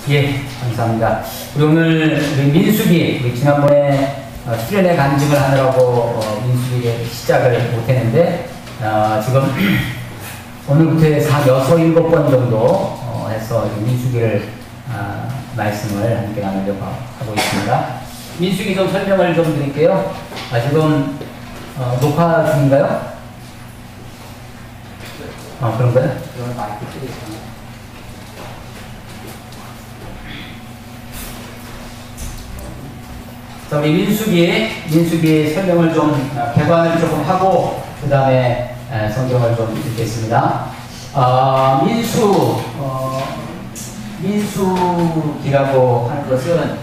예, 감사합니다. 우리 오늘 민수기, 우리 지난번에 수련회 간증을 하느라고 민수기를 시작을 못했는데 지금 오늘부터 해서 한 6, 7번 정도 해서 민수기를 말씀을 함께 나누려고 하고 있습니다. 민수기 좀 설명을 좀 드릴게요. 지금 녹화 중인가요? 그런가요? 그럼 마이크 끄겠습니다. 자, 우리 민수기의 설명을 좀 개관을 조금 하고 그 다음에 성경을 좀 읽겠습니다. 민수기라고 하는 것은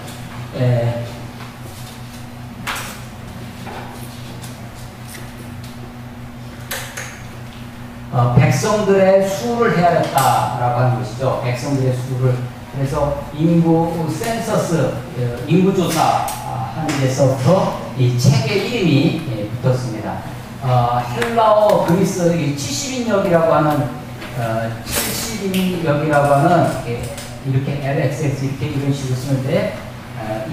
백성들의 수를 헤아렸다라고 하는 것이죠. 백성들의 수를. 그래서 인구 센서스, 인구조사 하는 데서부터 이 책의 이름이 붙었습니다. 헬라어 그리스 70인역이라고 하는 70인역이라고 하는 이렇게 LXX 이렇게 이런 식으로 쓰는데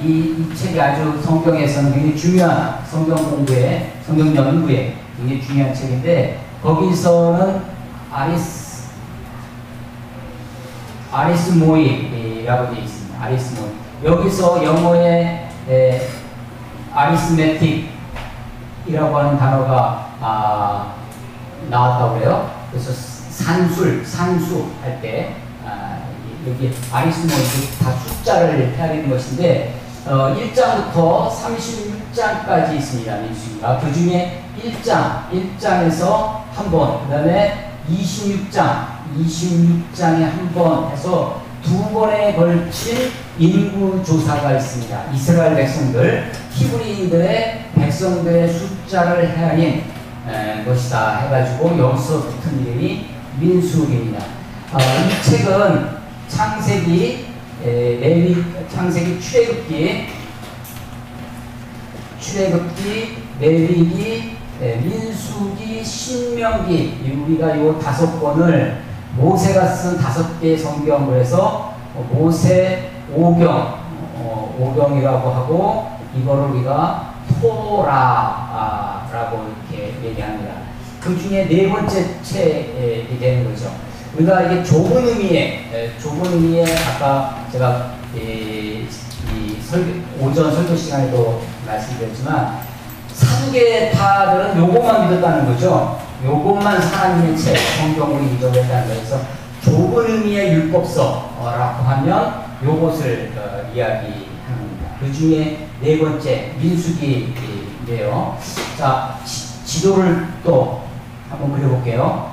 이 책이 아주 성경에서는 굉장히 중요한 성경 공부에, 성경 연구에 굉장히 중요한 책인데 거기서는 아리스모이라고 되어 있습니다. 아리스모이. 여기서 영어에 아리스메틱이라고 하는 단어가 나왔다고 그래요. 그래서 산수 할 때 여기 아리스모이 다 숫자를 헤아리는 것인데 1장부터 36장까지 있습니다. 민수기가. 그 중에 1장에서 한 번, 그 다음에 26장에 한 번 해서 2번에 걸친 인구조사가 있습니다. 이스라엘 백성들, 히브리인들의 백성들의 숫자를 헤아린 것이다 해가지고 여기서 붙은 이름이 민수기입니다. 이 책은 창세기, 출애굽기, 레위기, 민수기, 신명기, 우리가 요 5권을 모세가 쓴 5개의 성경을 해서 모세 5경이라고 하고 이거를 우리가 토라라고 이렇게 얘기합니다. 그 중에 4번째 책이 되는 거죠. 우리가 이게 좁은 의미에 아까 제가 오전 설교 시간에도 말씀드렸지만 사두개파들은 요것만 믿었다는 거죠. 요것만 하나님의 책, 성경으로 인정했다는 거에서 좁은 의미의 율법서라고 하면 요것을 이야기하는 겁니다. 그 중에 4번째 민수기인데요. 자, 지도를 또 한번 그려볼게요.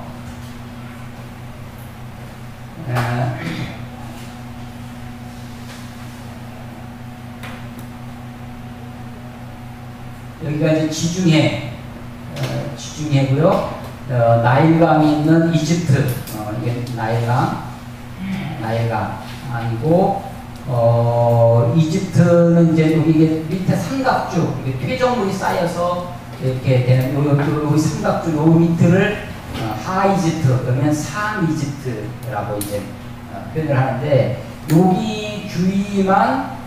여기가 이제 지중해고요. 나일강이 있는 이집트, 이게 나일강이고, 이집트는 이제 여기 밑에 삼각주, 이게 퇴적물이 쌓여서 이렇게 되는 요 삼각주, 요 밑을 하이집트, 여기는 상이집트라고 이제 표현을 하는데, 여기 주위만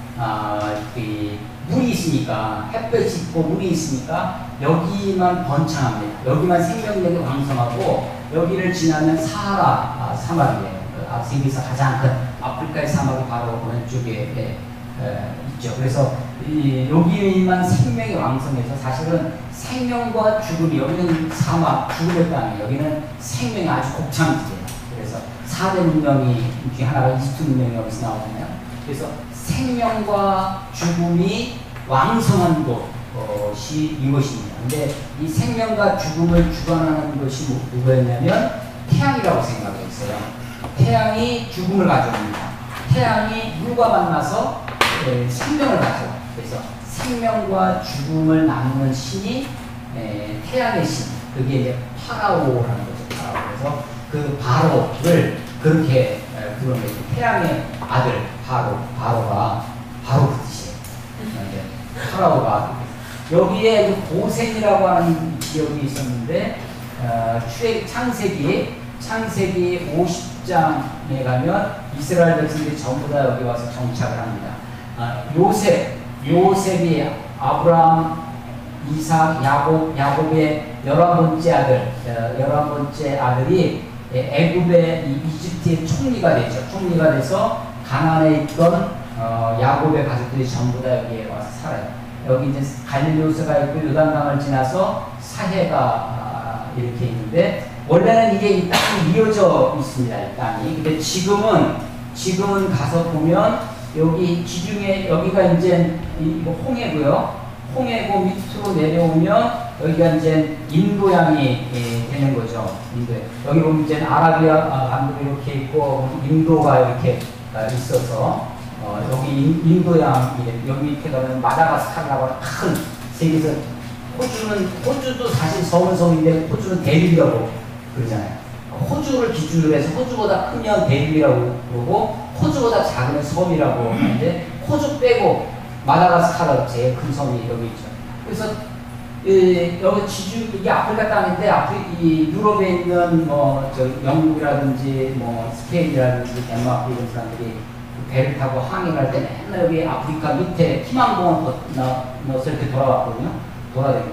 물이 있으니까, 햇볕이 있고 물이 있으니까 여기만 번창합니다. 여기만 생명력이 왕성하고 여기를 지나면 사하라 사막이에요. 세계에서 가장 큰 아프리카의 사막이 바로 왼쪽에 있죠. 그래서 여기만 생명이 왕성해서 사실은 생명과 죽음이, 여기는 사막, 죽음의 땅이에요. 여기는 생명이 아주 곡창지대예요. 그래서 4대 문명이 중에 하나가 이집트 문명이 여기서 나오잖아요. 그래서 생명과 죽음이 왕성한 곳이 이것입니다. 근데 이 생명과 죽음을 주관하는 것이 누구였냐면 태양이라고 생각했어요. 태양이 죽음을 가져옵니다. 태양이 물과 만나서 생명을 가져와요. 그래서 생명과 죽음을 나누는 신이 태양의 신, 그게 이제 파라오라는 거죠. 파라오. 그래서 그 바로를 그렇게 부르는 거죠. 태양의 아들 바로가 바로 그 뜻이에요. 파라오가 여기에 고센이라고 하는 지역이 있었는데 창세기 10장에 가면 이스라엘 백성들이 전부 다 여기 와서 정착을 합니다. 요셉이 아브라함, 이삭, 야곱의 11번째 아들이 애굽의 이집트의 총리가 되죠. 총리가 돼서 가나안에 있던 야곱의 가족들이 전부 다 여기에 와서 살아요. 여기 이제 갈릴리 호수가 있고 요단강을 지나서 사해가 이렇게 있는데, 원래는 이게 이 땅이 이어져 있습니다. 이 땅이. 근데 지금은 가서 보면 여기 지중해, 여기가 이제 이거 홍해고요. 홍해고 밑으로 내려오면 여기가 이제 인도양이 되는 거죠. 인도. 여기 보면 이제 아라비아 반도 이렇게 있고 인도가 이렇게 있어서 여기 인도양, 여기 밑에 가면 마다가스카르라고 하는 큰 세계에서, 호주도 사실 섬인데 호주는 대륙이라고 그러잖아요. 호주를 기준으로 해서 호주보다 크면 대륙이라고 그러고 호주보다 작으면 섬이라고 하는데, 호주 빼고 마다가스카르 제일 큰 섬이 여기 있죠. 그래서 여기 이게 아프리카 땅인데 이 유럽에 있는 영국이라든지 스페인이라든지 덴마크 이런 사람들이 배를 타고 항해할 때 맨날 여기 아프리카 밑에 희망봉을 건너서 이렇게 돌아왔거든요. 돌아다니고.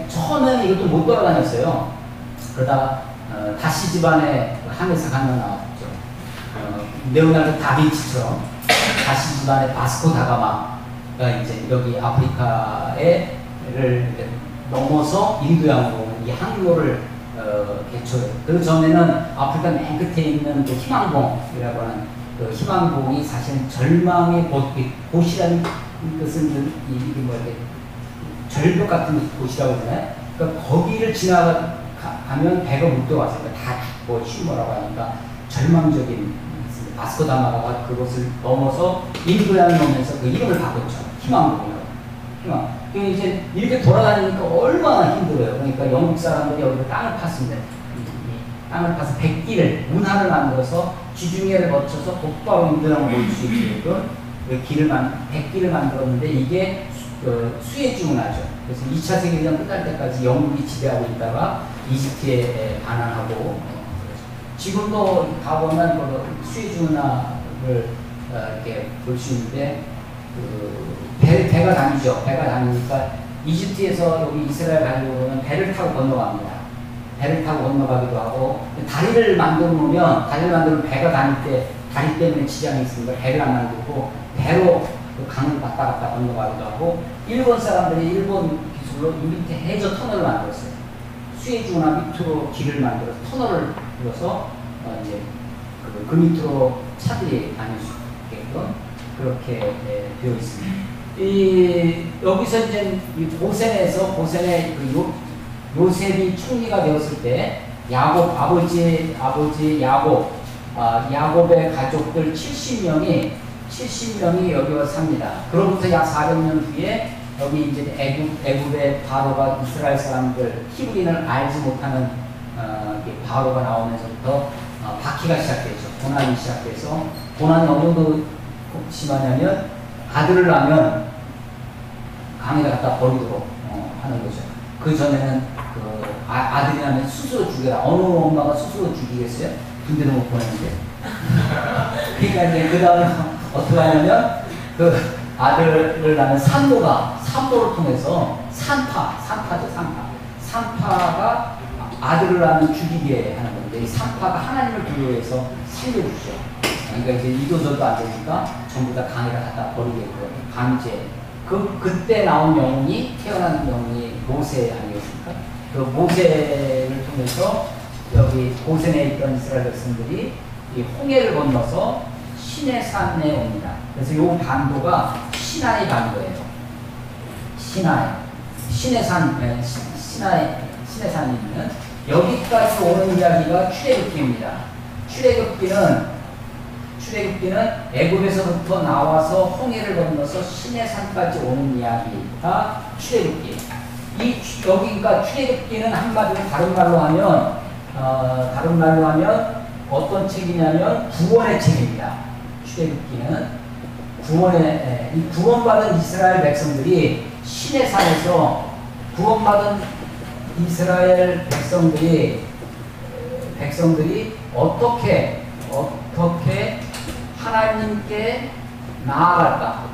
처음에는 이것도 못 돌아다녔어요. 그러다가 다시 집안에 항해사 가면 나왔죠. 레오나르도 다빈치처럼 다시 집안에 바스코 다가마가 이제 여기 아프리카를 넘어서 인도양으로 이 항로를 개초해요. 그 전에는 아프리카 맨 끝에 있는 그 희망봉이라고 하는 그 희망봉이 사실 절망의 곳이라는 것은 이게 이렇게 절벽 같은 곳이라고 하잖아요. 그러니까 거기를 지나가면 배가 못 들어왔어요. 다 휴머라고 하니까 절망적인 바스코다마가 그곳을 넘어서 인도양을 오면서 그 이름을 바꿨죠. 희망봉이라고. 희망. 이제 이렇게 돌아다니니까 얼마나 힘들어요. 그러니까 영국 사람들이 여기서 땅을 팠습니다. 땅을 파서 운하를 만들어서 지중해를 거쳐서 곧바로 인도양을 올 수 있게끔 백길을 만들었는데, 이게 수에즈 운하죠. 그래서 2차 세계대전 끝날 때까지 영국이 지배하고 있다가 이집트에 반환하고, 지금도 가보면 수에즈 운하를 이렇게 볼 수 있는데, 배가 다니죠. 배가 다니니까 이집트에서 여기 이스라엘 가려면 배를 타고 건너갑니다. 배를 타고 건너가기도 하고, 다리를 만들면 배가 다닐 때 다리 때문에 지장이 있으니까 배를 안 만들고 배로 그 강을 왔다 갔다 건너가기도 하고, 일본 사람들이 일본 기술로 이 밑에 해저 터널을 만들었어요. 수에즈 운하 밑으로 길을 만들어서 터널을 뚫어서 이제 그 밑으로 차들이 다닐 수 있게끔 그렇게 되어 있습니다. 여기서 이제 고센에 요셉이 총리가 되었을 때 아버지 야곱의 가족들 70명이 여기 와서 삽니다. 그로부터 약 400년 뒤에 여기 이제 애굽의 바로가 이스라엘 사람들 히브리인을 알지 못하는 바로가 나오면서부터 박해가 시작되죠. 고난이 시작돼서, 고난이 어느 정도 심하냐면 아들을 낳으면 강에다 갖다 버리도록 하는 거죠. 그 전에는 아들이 나면 스스로 죽여라. 어느 엄마가 스스로 죽이겠어요? 군대도 못 보냈는데. 그러니까 이제 그 다음에 어떻게 하냐면 그 아들을 낳는 산모를 통해서 산파가 아들을 낳으면 죽이게 하는 건데, 이 산파가 하나님을 두려워해서 살려주죠. 그러니까 이제 이도저도 안 되니까 전부 다 강에다 갖다 버리겠고요. 강제. 그때 나온 태어난 영웅이 모세 아니겠습니까? 그 모세를 통해서 여기 고센에 있던 이스라엘 백성들이 이 홍해를 건너서 시내산에 옵니다. 그래서 이 반도가 시나이 반도예요. 시내산이 있는 여기까지 오는 이야기가 출애굽기입니다. 출애굽기는 애굽에서부터 나와서 홍해를 건너서 시내산까지 오는 이야기가 출애굽기. 여기가 출애굽기는 한마디로 다른 말로 하면 어떤 책이냐면 구원의 책입니다. 출애굽기는 구원받은 이스라엘 백성들이 시내산에서 구원받은 이스라엘 백성들이 어떻게 어떻게 하나님께 나아갈까라고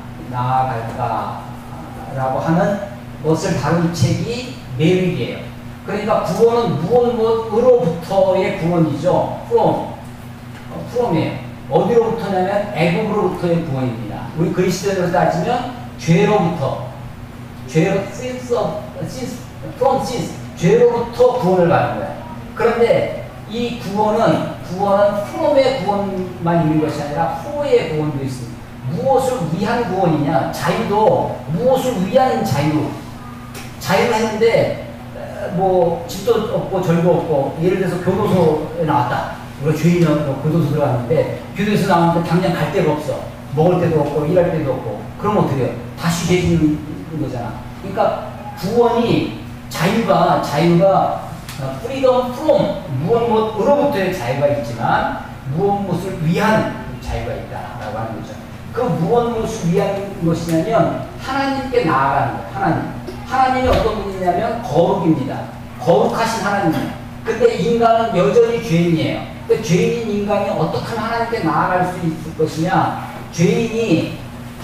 하는 것을 다룬 책이 레위기예요. 그러니까 구원은 무엇으로부터의 구원이죠. from이에요. 어디로부터냐면 애굽으로부터의 구원입니다. 우리 그리스도인으로 따지면 죄로부터, from sins, 죄로부터 구원을 받는 거예요. 그런데 이 구원은 from의 구원만 있는 것이 아니라 for의 구원도 있습니다. 무엇을 위한 구원이냐? 자유도 무엇을 위한 자유를 했는데 뭐 집도 없고 절도 없고, 예를 들어서 교도소에 나왔다. 우리가 죄인은 교도소 들어갔는데 교도소 나왔는데 당장 갈 데가 없어. 먹을 데도 없고 일할 데도 없고. 그럼 어떻게 해요? 다시 죄 짓는 거잖아. 그러니까 구원이 자유가 freedom from 무엇으로부터의 자유가 있지만 무엇을 위한 자유가 있다라고 하는 거죠. 그 무엇을 위한 것이냐면 하나님께 나아가는 거예요. 하나님이 어떤 분이냐면 거룩입니다. 거룩하신 하나님이에요. 근데 인간은 여전히 죄인이에요. 그 죄인인 인간이 어떻게 하면 하나님께 나아갈 수 있을 것이냐? 죄인인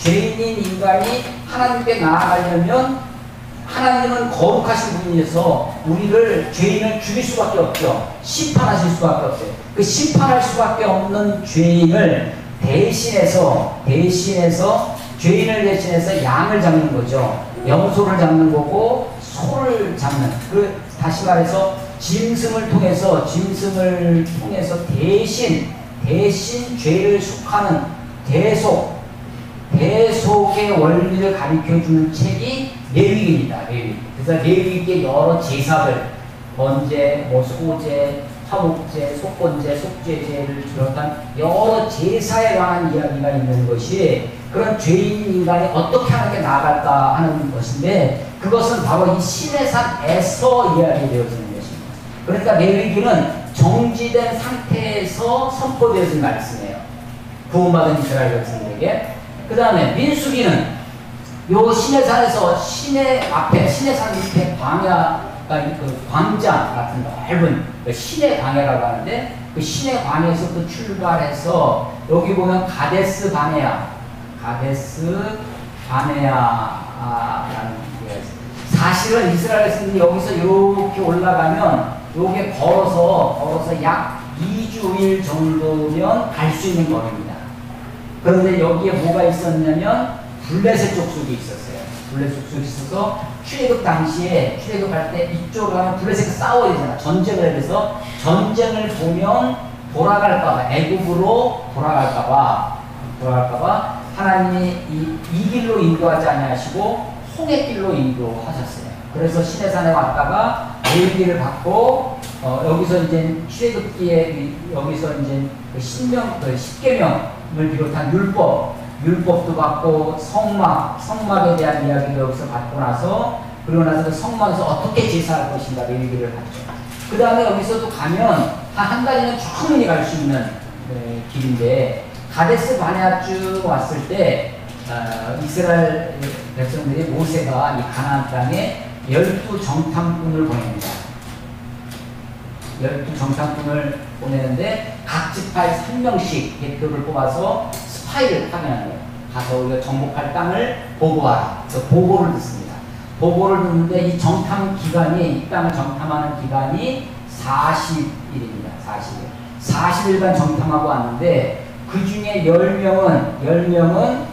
인간이 하나님께 나아가려면 하나님은 거룩하신 분이어서 죄인을 죽일 수밖에 없죠. 심판하실 수밖에 없어요. 그 심판할 수밖에 없는 죄인을 대신해서 죄인을 대신해서 양을 잡는 거죠. 염소를 잡는 거고 소를 잡는, 다시 말해서 짐승을 통해서 대신 죄를 속하는 대속의 원리를 가르쳐주는 책이 레위기입니다. 그래서 레위기의 여러 제사들, 번제, 소제, 화목제, 속건제, 속죄제를 비롯한 여러 제사에 관한 이야기가 있는 것이 그런 죄인 인간이 어떻게 하나님께 나아갈까 하는 것인데, 그것은 바로 이 시내산에서 이야기되어지는 것입니다. 그러니까 레위기는 정지된 상태에서 선포되어진 말씀이에요. 구원받은 이스라엘 백성들에게. 그 다음에 민수기는 요 시내산에서 시내산 밑에 광장 같은 넓은 시내 광야라고 하는데, 그 시내 광야에서부터 출발해서 여기 보면 가데스 바네아라는 얘기가 있어요. 사실은 이스라엘 백성들이 여기서 이렇게 올라가면 요게 걸어서 약 2주일 정도면 갈 수 있는 거리입니다. 그런데 여기에 뭐가 있었냐면 블레셋 족속이 있었어요. 블레셋 족속이 있어서 출애굽 당시에 출애굽할 때 이쪽으로 가면 블레셋과 싸워야 되잖아. 전쟁을 해야 돼서 전쟁을 보면 돌아갈까봐, 애굽으로 돌아갈까봐 하나님이 이 길로 인도하지 아니하시고 홍해길로 인도하셨어요. 그래서 시내산에 왔다가 레위기를 받고 여기서 이제 출애굽기에 여기서 이제 십계명을 비롯한 율법도 받고 성막에 대한 이야기도 여기서 받고 나서, 그리고 나서 그 성막에서 어떻게 제사할 것인가 레위기를 받죠. 그 다음에 여기서도 가면 한 가지는 충분히 갈 수 있는 길인데, 가데스 바네아 쭉 왔을 때 이스라엘 백성들이 모세가 이 가나안 땅에 12정탐꾼을 보냅니다. 12정탐꾼을 보내는데 각 지파에 3명씩 대표를 뽑아서 스파이를 파견하는 거예요. 가서 우리가 정복할 땅을 보고하라. 그래서 보고를 듣습니다. 보고를 듣는데 이 정탐 기간이, 이 땅을 정탐하는 기간이 40일입니다. 40일간 정탐하고 왔는데 그 중에 10명은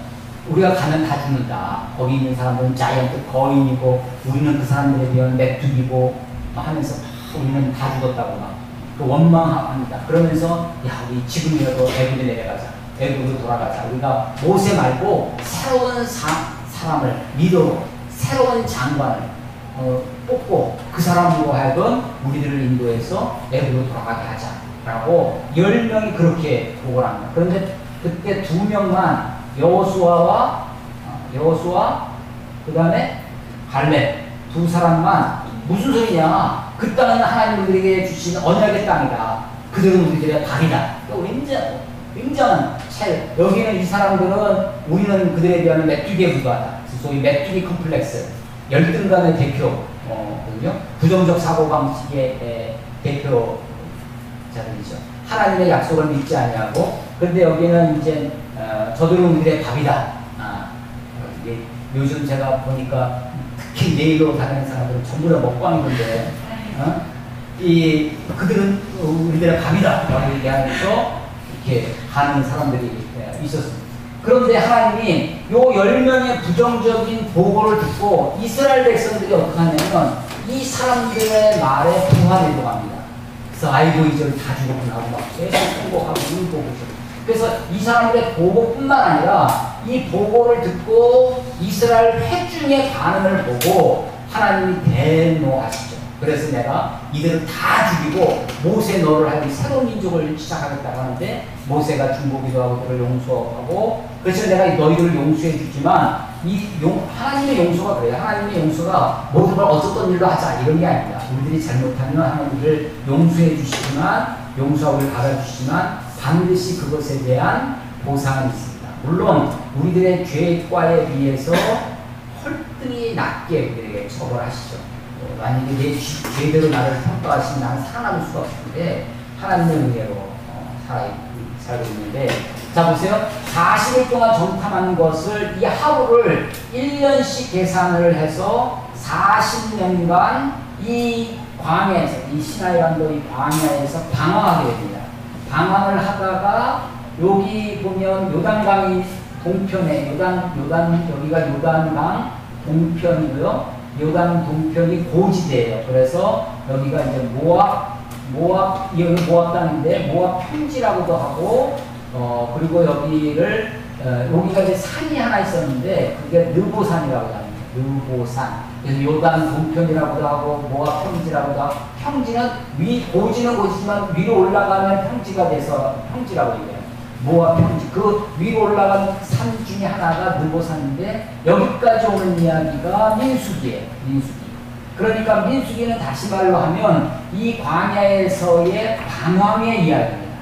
우리가 가면 다 죽는다. 거기 있는 사람들은 자이언트 거인이고 우리는 그 사람들에 비하면 메뚜기고 하면서 우리는 다 죽었다고 막 원망합니다. 그러면서 우리 지금이라도 애굽에 내려가자. 애굽으로 돌아가자. 우리가 모세 말고 새로운 사람을 리더로, 새로운 장관을 뽑고 그 사람으로 하여금 우리들을 인도해서 애굽으로 돌아가게 하자라고 10명이 그렇게 보고를 합니다. 그런데 그때 2명만 여호수아 그 다음에 갈렙 두 사람만 무슨 소리냐, 그 땅은 하나님 우리에게 주신 언약의 땅이다. 그들은 우리들의 발이다. 굉장한 차이. 여기는 이 사람들은 우리는 그들에 비하면 메뚜기에 불과하다. 소위 메뚜기 컴플렉스, 열등감의 대표거든요. 부정적 사고방식의 대표자들이죠. 하나님의 약속을 믿지 아니하고. 그런데 여기는 이제 저들은 우리의 밥이다. 이게 요즘 제가 보니까 특히 내일로 다니는 사람들은 전부 다 먹방인 건데 그들은 우리들의 밥이다 라고 얘기하면서 이렇게 가는 사람들이 있었습니다. 그런데 하나님이 요 10명의 부정적인 보고를 듣고 이스라엘 백성들이 어떻게 하냐면 이 사람들의 말에 부활해도합니다. 그래서 아이고 이제 다 죽었구나 하고 막 계속 통곡하고 울고 그래서 이 사람들의 보고뿐만 아니라 이 보고를 듣고 이스라엘 회중의 반응을 보고 하나님이 대노하시죠. 그래서 내가 이들을 다 죽이고 모세 너를 하기 새로운 민족을 시작하겠다고 하는데 모세가 중보기도 하고 그를 용서하고 그래서 내가 너희들을 용서해 주지만 하나님의 용서가 그래요. 하나님의 용서가 모든 걸 어쨌든 일로 하자 이런 게 아닙니다. 우리들이 잘못하면 하나님을 용서해 주시지만 용서하고 받아주시지만 반드시 그것에 대한 보상은 있습니다. 물론 우리들의 죄과에 비해서 헐등이 낮게 우리에게 처벌하시죠. 만약에 내 죄대로 나를 평가하시면 나는 살아남을 수가 없는데 하나님의 은혜로 살고 있는데 자 보세요. 40일 동안 정탐한 것을 이 하루를 1년씩 계산을 해서 40년간 이 광야에서 이 시나이란도 이 광야에서 방황하게 됩니다. 방황을 하다가 여기 보면 요단강이 동편에 여기가 요단강 동편이고요. 요단 동편이 고지대예요. 그래서 여기가 이제 여기 모압 땅인데 모압 평지라고도 하고 그리고 여기가 이제 산이 하나 있었는데 그게 느보산이라고 합니다. 느보산. 그래서 요단 동편이라고도 하고 모압 평지라고도 하고 평지는 고지는 고지지만 위로 올라가면 평지가 돼서 평지라고 얘기해요. 모압 평지. 그 위로 올라간 산 중에 하나가 느보산인데 여기까지 오는 이야기가 민수기예요. 민수기. 그러니까 민수기는 다시 말로 하면 이 광야에서의 방황의 이야기입니다.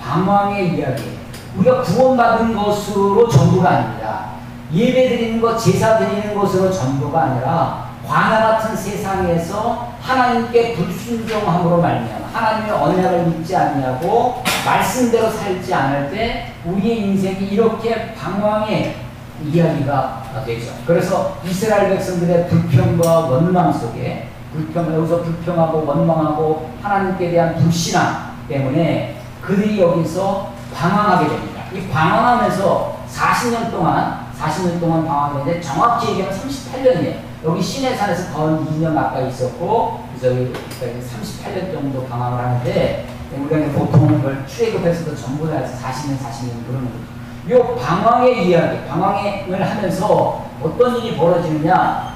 방황의 이야기. 우리가 구원받은 것으로 전부가 아닙니다. 예배 드리는 것, 제사 드리는 것으로 전부가 아니라 광야 같은 세상에서 하나님께 불순종함으로 말미암아 하나님의 언약을 믿지 아니하고 말씀대로 살지 않을 때 우리의 인생이 이렇게 방황의 이야기가 되죠. 그래서 이스라엘 백성들의 불평과 원망 속에 여기서 불평하고 원망하고 하나님께 대한 불신앙 때문에 그들이 여기서 방황하게 됩니다. 이 방황하면서 40년 동안 방황했는데 정확히 얘기하면 38년이에요. 여기 시내산에서 건 2년 가까이 있었고 그래서 여기 38년 정도 방황을 하는데 우리가 보통 그걸 출애굽에서도 전부 다 해서 40년 그러는 거예요. 이 방황의 이야기, 방황을 하면서 어떤 일이 벌어지느냐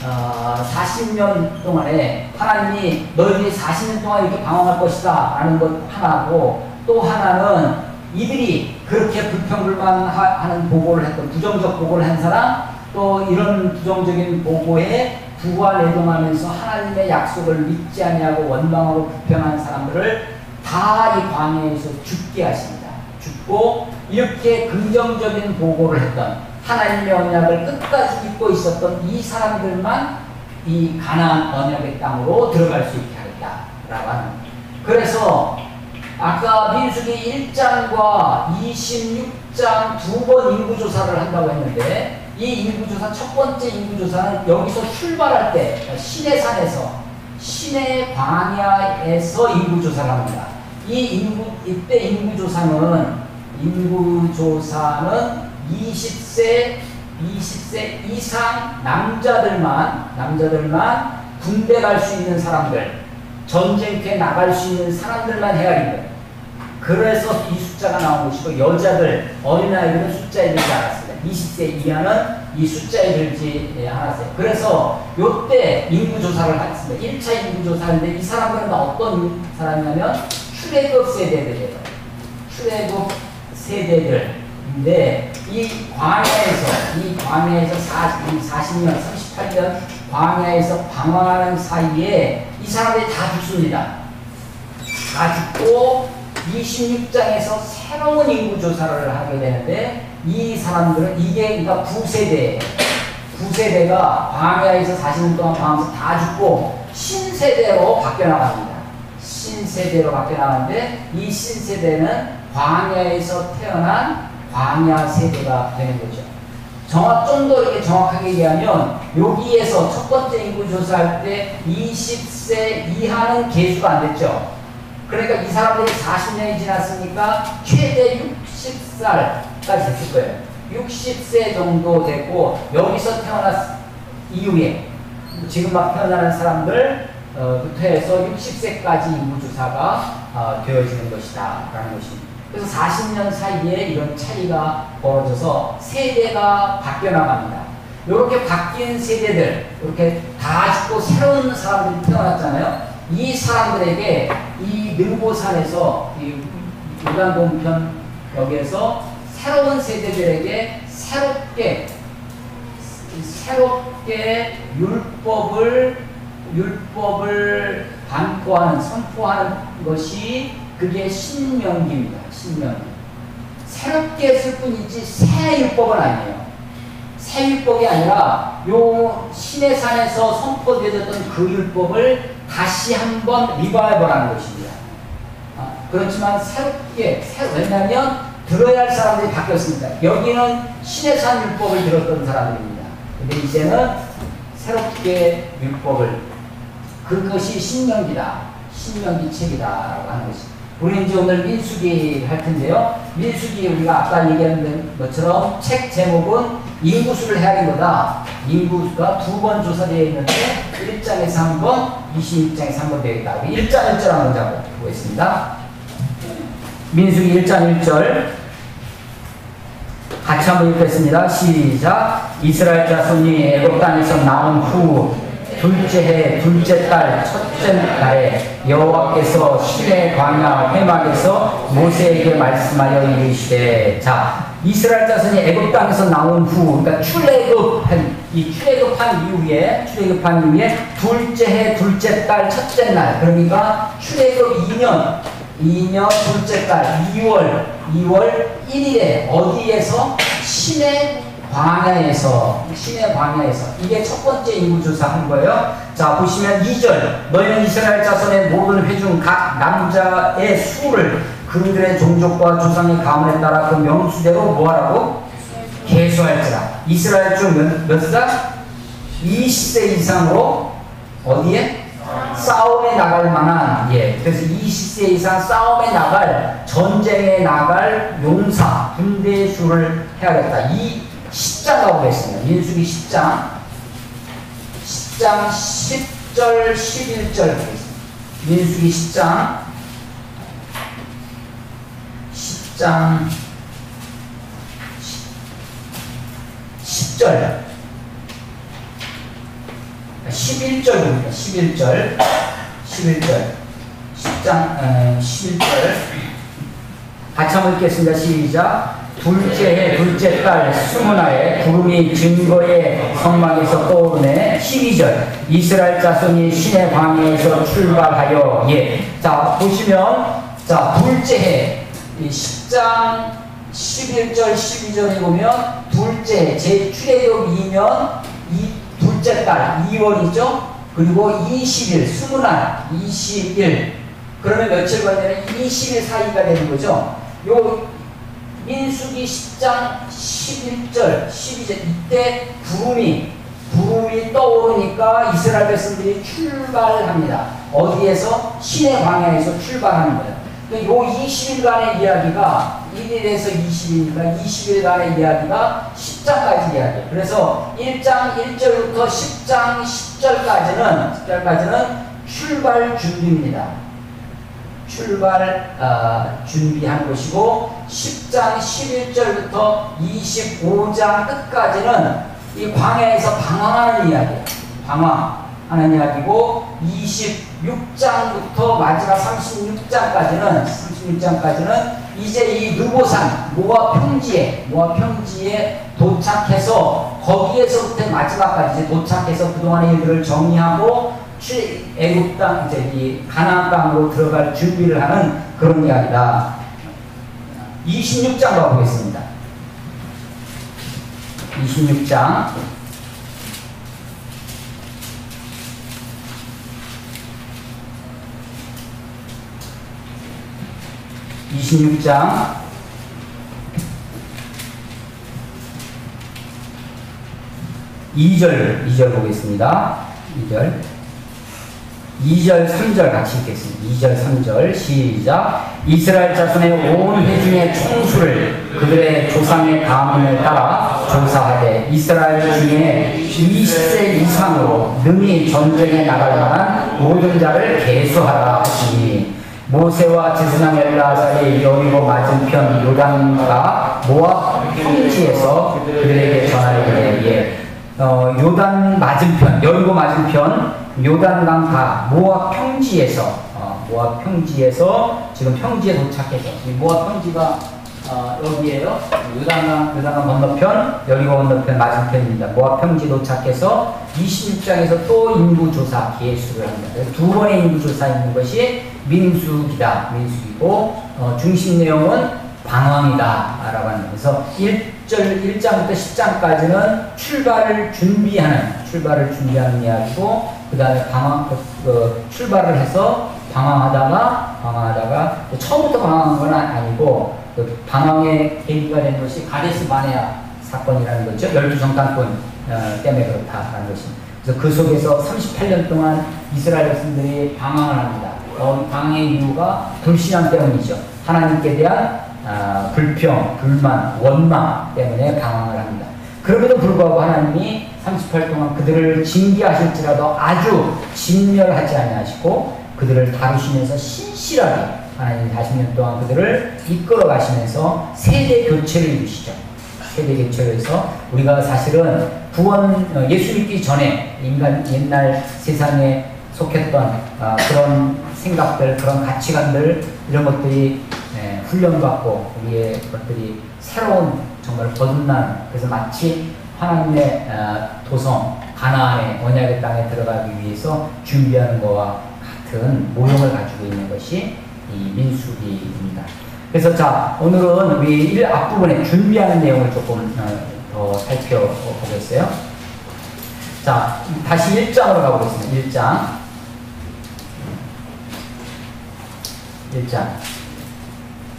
40년 동안에 하나님이 너희들이 40년 동안 이렇게 방황할 것이다 라는 것 하나고 또 하나는 이들이 그렇게 불평불만하는 보고를 했던 부정적 보고를 한 사람 또 이런 부정적인 보고에 부활내동하면서 하나님의 약속을 믿지 아니하고 원망하고 불평한 사람들을 다 이 광야에서 죽게 하십니다. 죽고 이렇게 긍정적인 보고를 했던 하나님의 언약을 끝까지 믿고 있었던 이 사람들만 이 가나안 언약의 땅으로 들어갈 수 있게 하겠다라고 하는. 그래서 아까 민수기 1장과 26장 두 번 인구조사를 한다고 했는데 이 인구조사 첫 번째 인구조사는 여기서 출발할 때 시내산에서 시내 광야에서 인구조사를 합니다. 이때 인구조사는 20세 이상 남자들만 군대 갈 수 있는 사람들 전쟁터에 나갈 수 있는 사람들만 헤아린 거예요. 그래서 이 숫자가 나온 것이고 여자들, 어린아이들은 숫자에 들지 않았습니다. 20세 이하는 이 숫자에 들지 않았어요. 그래서 이때 인구조사를 했습니다. 1차 인구조사인데 이 사람들은 어떤 사람이냐면 출애굽 세대들이에요. 출애굽 세대들인데 이 광야에서 40년, 38년 광야에서 방황하는 사이에 이 사람들이 다 죽습니다. 다 죽고 26장에서 새로운 인구조사를 하게 되는데 이 사람들은 이게 그러니까 9세대가 광야에서 40년 동안 방황해서 다 죽고 신세대로 바뀌어 나갑니다. 신세대로 바뀌어나가는데 이 신세대는 광야에서 태어난 광야 세대가 되는 거죠. 좀 더 이렇게 정확하게 얘기하면 여기에서 첫 번째 인구 조사할 때 20세 이하는 계수가 안 됐죠. 그러니까 이 사람들이 40년이 지났으니까 최대 60살까지 됐을 거예요. 60세 정도 됐고 여기서 태어났 이후에 지금 막 태어나는 사람들 부터 해서 60세까지 인구조사가 되어지는 것이다 라는 것입니다. 그래서 40년 사이에 이런 차이가 벌어져서 세대가 바뀌어 나갑니다. 이렇게 바뀐 세대들, 이렇게 다 죽고 새로운 사람들이 태어났잖아요. 이 사람들에게 이 능보산에서 이 요단동편 여기에서 새로운 세대들에게 새롭게 율법을 반포하는, 선포하는 것이 그게 신명기입니다. 신명기. 새롭게 했을 뿐이지 새 율법은 아니에요. 새 율법이 아니라 요 시내산에서 선포되었던 그 율법을 다시 한번 리바이벌하는 것입니다. 그렇지만 왜냐하면 들어야 할 사람들이 바뀌었습니다. 여기는 시내산 율법을 들었던 사람들입니다. 근데 이제는 새롭게 율법을, 그것이 신명기다, 신명기 책이다라고 하는 것입니다. 우리는 이제 오늘 민수기 할 텐데요. 민수기 우리가 아까 얘기한 것처럼 책 제목은 인구수를 헤아린 인구수가 2번 조사되어 있는데 1장에서 한 번, 26장에서 한 번 되어 있다. 1장 1절 한번 보겠습니다. 민수기 1장 1절 같이 한번 읽겠습니다. 시작. 이스라엘 자손이 애굽 땅에서 나온 후 둘째 해 둘째 달 첫째 날에 여호와께서 시내 광야 회막에서 모세에게 말씀하여 이르시되, 자, 이스라엘 자손이 애굽 땅에서 나온 후, 그러니까 출애굽한 이후에 둘째 해 둘째 달 첫째 날, 그러니까 출애굽 2년 둘째 달 2월 1일에 어디에서? 시내 광야에서 이게 첫 번째 인구조사 한 거예요. 자, 보시면 2절, 너희는 이스라엘 자손의 모든 회중 각 남자의 수를 그들의 종족과 조상의 가문에 따라 그 명수대로 뭐하라고? 계수할지라. 이스라엘 중 몇 살? 20세 이상으로 어디에? 싸움에 나갈 만한, 그래서 20세 이상 싸움에 나갈, 전쟁에 나갈 용사, 군대의 수를 해야겠다. 이 10장 가보겠습니다. 민수기 10장 10절 11절 보겠습니다. 민수기 10장 10절 11절 봅니다. 11절 10장 11절 같이 한번 읽겠습니다. 시작. 둘째 해 둘째 달 스무날에 구름이 증거의 성막에서 떠오르네. 12절 이스라엘 자손이 시내 광야에서 출발하여. 자, 보시면, 자, 둘째 해 10장 11절 12절에 보면 둘째 제 출애굽 2년 둘째 달 2월이죠. 그리고 20일 스무날 20일, 그러면 며칠 걸리면 20일 사이가 되는 거죠. 요 민수기 10장 11절 12절 이때 구름이 떠오르니까 이스라엘 백성들이 출발합니다. 어디에서? 시내 광야에서 출발하는 거예요. 요 20일간의 이야기가 1일에서 20일이니까 20일간의 이야기가 10장까지 이야기예요. 그래서 1장 1절부터 10장 10절까지는 출발 준비입니다. 출발 준비한 것이고, 10장 11절부터 25장 끝까지는 이 광야에서 방황하는 이야기예요. 방황하는 이야기고, 26장부터 마지막 36장까지는 이제 이 느보산 모압 평지에 도착해서 거기에서부터 마지막까지 이제 도착해서 그동안의 일들을 정리하고 애굽 땅, 이제 이 가나안 땅으로 들어갈 준비를 하는 그런 이야기다. 26장 가보겠습니다. 26장 26장 26장 2절 보겠습니다. 2절 3절 같이 읽겠습니다. 2절 3절 시작. 이스라엘 자손의 온 회중의 총수를 그들의 조상의 가문을 따라 조사하되 이스라엘 중에 20세 이상으로 능히 전쟁에 나갈 만한 모든 자를 계수하라 하시니 모세와 제사장 엘라자의 여리고 맞은편 요단과 모압 평지에서 그들에게 전하기를 요단 맞은편, 여리고 맞은편, 요단강가 모압 평지에서 지금 평지에 도착해서 이 모압 평지가 여기에요. 요단강 건너편, 여리고 건너편 맞은편입니다. 모압 평지 도착해서 26장에서 또 인구조사 계수를 합니다. 두 번의 인구조사 있는 것이 민수기고 중심 내용은 방황이다 라고 하는 거예요. 그래서 1장부터 10장까지는 출발을 준비하는 이야기고, 그 다음에 출발을 해서 방황하다가 처음부터 방황한 건 아니고 방황의 계기가 된 것이 가데스 바네아 사건이라는 거죠. 12정탐꾼 때문에 그렇다라는 것입니다. 그래서 그 속에서 38년 동안 이스라엘 백성들이 방황을 합니다. 방황의 이유가 불신앙 때문이죠. 하나님께 대한 불평, 불만, 원망 때문에 방황을 합니다. 그럼에도 불구하고 하나님이 38 동안 그들을 징계하실지라도 아주 진멸하지 아니하시고 그들을 다루시면서 신실하게 하나님 40년 동안 그들을 이끌어 가시면서 세대 교체를 이루시죠. 세대 교체를 해서 우리가 사실은 예수 믿기 전에 옛날 세상에 속했던 그런 생각들, 그런 가치관들, 이런 것들이 훈련받고 우리의 것들이 새로운 정말 거듭난, 그래서 마치 하나님의 도성 가나안의 언약의 땅에 들어가기 위해서 준비하는 것과 같은 모형을 가지고 있는 것이 이 민수기입니다. 그래서 자, 오늘은 우리 앞부분에 준비하는 내용을 조금 더 살펴보겠어요. 자, 다시 1장으로 가보겠습니다. 1장.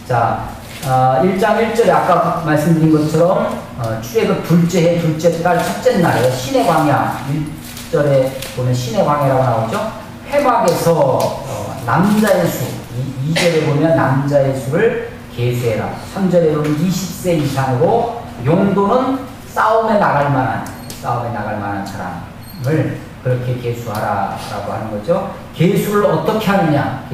자, 1장 1절에 아까 말씀드린 것처럼 출애굽 둘째 해, 둘째 달, 첫째 날에 신의 광야, 1절에 보면 신의 광야라고 나오죠. 회막에서 남자의 수, 2절에 보면 남자의 수를 계수해라. 3절에 보면 20세 이상으로 용도는 싸움에 나갈 만한 사람을 그렇게 계수하라라고 하는 거죠. 계수를 어떻게 하느냐?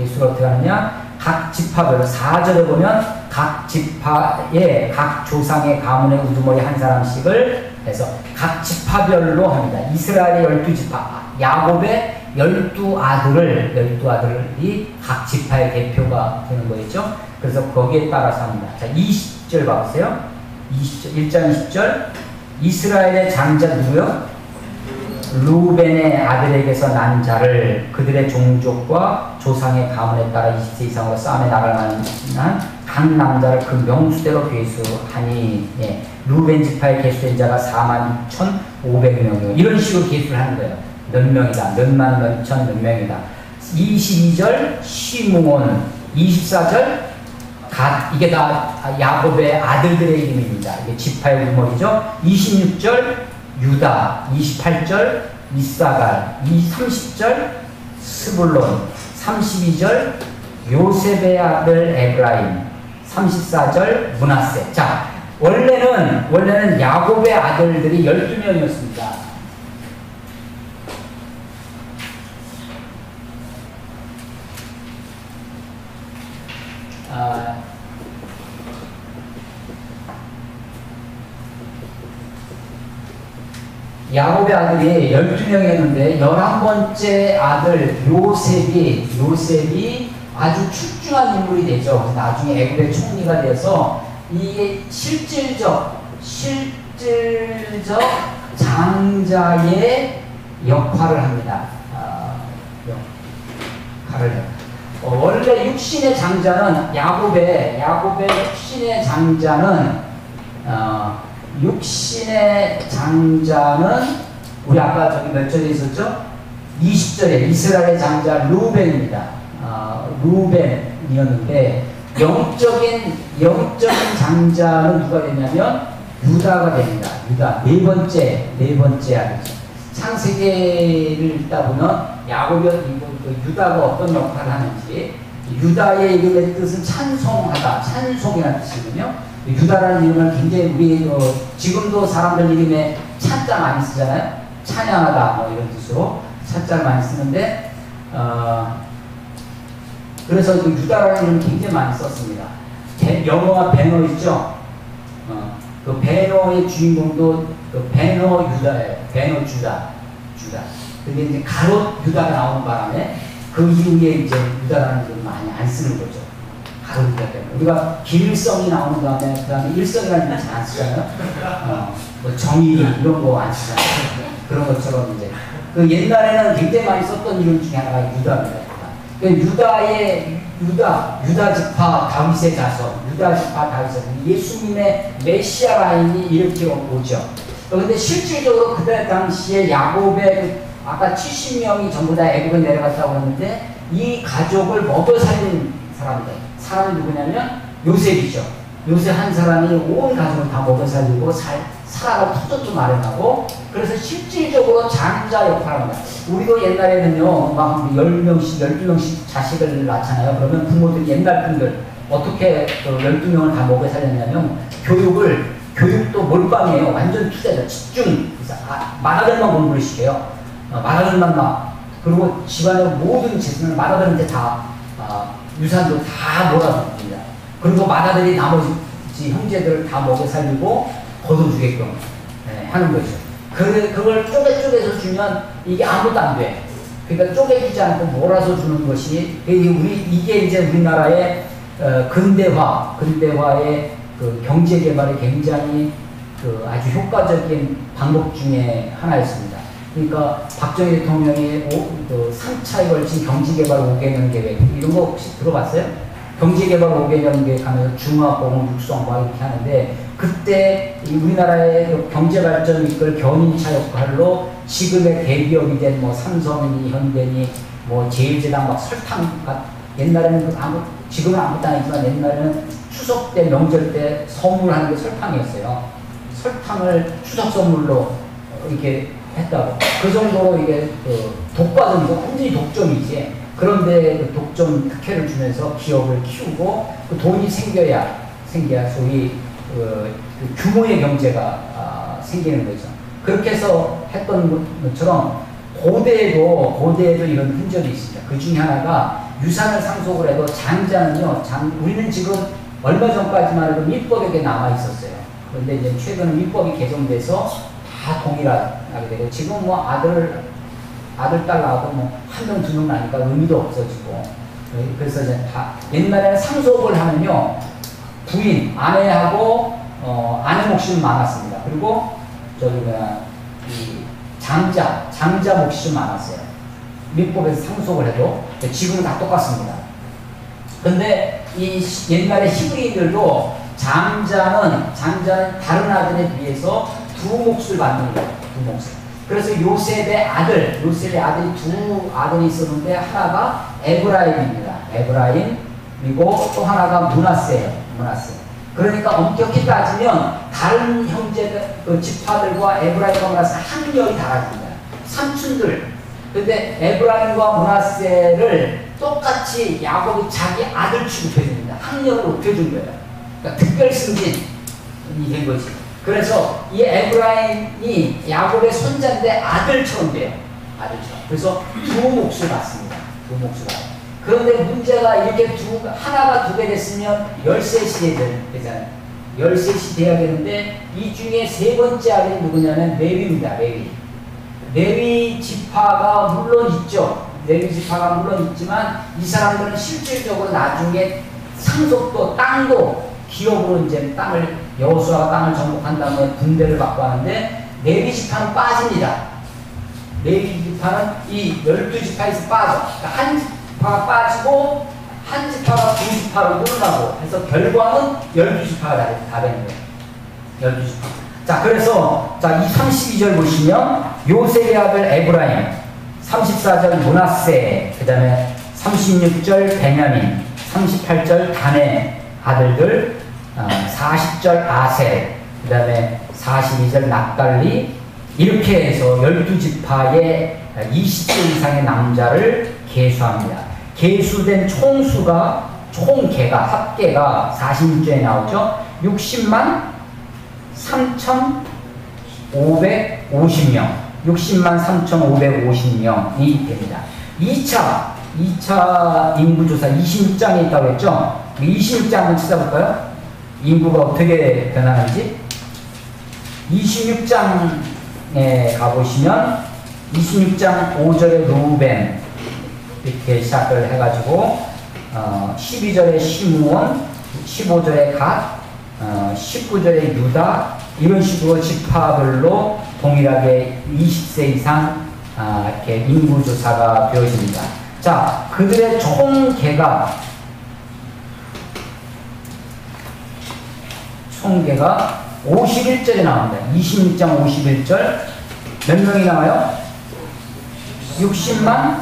각 지파별로 4절에 보면 각 지파의 각 조상의 가문의 우두머리 한 사람씩을 해서 각 지파별로 합니다. 이스라엘의 12지파, 야곱의 12아들이 각 지파의 대표가 되는 거겠죠. 그래서 거기에 따라서 합니다. 자, 20절 봐보세요. 1장 20절. 이스라엘의 장자 누구요? 루벤의 아들에게서 난 자를 그들의 종족과 조상의 가문에 따라 20세 이상으로 싸움에 나갈 만한 각 남자를 그 명수대로 계수하니, 루벤 지파에 계수된 자가 46,500명이요. 이런 식으로 계수를 하는 거예요. 몇 명이다, 몇만, 몇천, 몇 명이다. 22절 시므온, 24절 갓, 이게 다 야곱의 아들들의 이름입니다. 이게 지파의 우머리죠. 26절 유다, 28절 이사갈, 30절 스불론, 32절 요셉의 아들 에브라임, 34절 므낫세. 자, 원래는 야곱의 아들들이 12명이었습니다. 야곱의 아들이 12명이었는데 11번째 아들 요셉이 아주 출중한 인물이 되죠. 나중에 애굽의 총리가 되어서 이게 실질적 장자의 역할을 합니다. 원래 육신의 장자는 야곱의 육신의 장자는 우리 아까 저기 몇 절에 있었죠? 20절에 이스라엘의 장자 루벤입니다. 루벤이었는데 영적인 장자는 누가 되냐면 유다가 됩니다. 유다. 네 번째 아들이죠. 창세기를 읽다 보면 야곱이 유다가 어떤 역할을 하는지, 유다의 이름의 뜻은 찬송하다, 찬송이라는 뜻이거든요. 유다라는 이름을 굉장히 우리 지금도 사람들 이름에 찬자 많이 쓰잖아요. 찬양하다 뭐 이런 뜻으로 찬자를 많이 쓰는데 그래서 그 유다라는 이름을 굉장히 많이 썼습니다. 영어가 배너 있죠. 그 배너의 주인공도 그 배너 유다예요. 배너 주다. 근데 이제 가롯 유다가 나오는 바람에 그 이후에 이제 유다라는 이름을 많이 안 쓰는 거죠. 가롯 유다 때문에. 우리가 김일성이 나오는 다음에 일성이라는 이름 안 쓰잖아요. 뭐 정의 이런 거 안 쓰잖아요. 그런 것처럼 이제 그 옛날에는 굉장히 많이 썼던 이름 중에 하나가 유다입니다. 유다 지파 다윗의 자손, 유다 지파 다윗의 예수님의 메시아 라인이 이렇게 오죠. 그런데 실질적으로 그때 당시에 야곱의 아까 70명이 전부 다 애굽에 내려갔다고 했는데 이 가족을 먹여 살린 사람이 누구냐면 요셉이죠. 요셉 한 사람이 온 가족을 다 먹여 살리고 살아갈 터전도 마련하고, 그래서 실질적으로 장자 역할을 합니다. 우리도 옛날에는요, 막 10명씩, 12명씩 자식을 낳잖아요. 그러면 부모들이 옛날 분들 어떻게 12명을 다 먹여 살렸냐면 교육도 몰빵이에요. 완전 투자죠. 집중. 맏아들만 공부를 시켜요. 맏아들만 그리고 집안의 모든 재산을 맏아들한테 다 유산도 다 몰아줍니다. 그리고 맏아들이 나머지 형제들을 다 먹여 살리고 거둬주게끔 하는 거죠. 그걸 쪼개서 주면 이게 아무것도 안 돼. 그러니까 쪼개주지 않고 몰아서 주는 것이 이게 이제 우리나라의 근대화의 그 경제 개발에 굉장히 그 아주 효과적인 방법 중에 하나였습니다. 그러니까 박정희 대통령의 3차에 걸친 경제개발 5개년 계획 이런 거 혹시 들어봤어요? 경제개발 5개년 계획 하면서 중화공업 육성 막 이렇게 하는데, 그때 우리나라의 경제발전을 이끌 견인차 역할로 지금의 대기업이 된 뭐 삼성이니 현대니 뭐 제일제당 막 설탕, 옛날에는 지금은 아무것도 아니지만 옛날에는 추석 때 명절 때 선물하는 게 설탕이었어요. 설탕을 추석 선물로 이렇게 했다고. 그 정도로 이게 독과점이고 완전히 독점이지. 그런데 그 독점 특혜를 주면서 기업을 키우고 그 돈이 생겨야 소위 그 규모의 경제가 생기는 거죠. 그렇게 해서 했던 것처럼 고대에도 이런 흔적이 있습니다. 그 중에 하나가 유산을 상속을 해도 장자는요, 우리는 지금 얼마 전까지만 해도 민법에 남아 있었어요. 그런데 이제 최근에 민법이 개정돼서 다 동일하게 되고, 지금 뭐 아들, 딸 낳아도 뭐 한 명, 두 명 나니까 의미도 없어지고, 그래서 이제 다, 옛날에는 상속을 하면요, 부인, 아내하고, 아내 몫이 많았습니다. 그리고, 이 장자 몫이 좀 많았어요. 민법에서 상속을 해도. 지금은 다 똑같습니다. 근데 이 옛날에 히브리인들도 장자는 다른 아들에 비해서 두 몫을 받는 거예요. 두 몫을. 그래서 요셉의 아들이 두 아들이 있었는데, 하나가 에브라임입니다. 에브라임. 그리고 또 하나가 므낫세예요. 그러니까 엄격히 따지면 다른 형제들, 지파들과 에브라임과 므낫세 학력이 달라집니다. 삼촌들. 근데 에브라임과 므낫세를 똑같이 야곱이 자기 아들 취급해줍니다. 학력을 높여준 거예요. 그러니까 특별 승진이 된 거지. 그래서 이 에브라임이 야곱의 손자인데 아들처럼 돼요. 아들처럼. 그래서 두 몫을 받습니다. 두 몫을 받아요. 그런데 문제가 이렇게 하나가 두 개 됐으면 13이 되잖아요. 13이 돼야 되는데, 이 중에 세 번째 아들이 누구냐면 레위입니다. 레위 지파가 물론 있죠. 레위 지파가 물론 있지만, 이 사람들은 실질적으로 나중에 상속도, 땅도 기업으로 이제 여호수아가 땅을 정복한 다음에 분배를 받고 하는데, 레위 지파는 빠집니다. 레위 지파는 이 12지파에서 빠져. 그러니까 한 지파가 빠지고 한 지파가 두 지파로 늘어나고 해서 결과는 12지파가 다 되는 거예요. 12지파. 자, 그래서 이 32절 보시면 요셉의 아들 에브라임, 34절 므낫세, 그 다음에 36절 베냐민, 38절 단의 아들들, 40절 아셀, 그 다음에 42절 납달리, 이렇게 해서 12지파의 20세 이상의 남자를 계수합니다. 계수된 총수가, 총계가, 합계가 46절에 나오죠. 60만 3,550명. 60만 3,550명이 됩니다. 2차 인구조사 26장에 있다고 했죠? 26장 한번 찾아볼까요? 인구가 어떻게 변하는지. 26장에 가보시면 26장 5절에 루벤 이렇게 시작을 해가지고 12절에 시므온, 15절에 갓, 19절에 유다, 이런 식으로 지파별로 동일하게 20세 이상 이렇게 인구조사가 되어집니다. 자, 그들의 총계가 51절에 나옵니다. 26장 51절. 몇 명이 나와요? 60만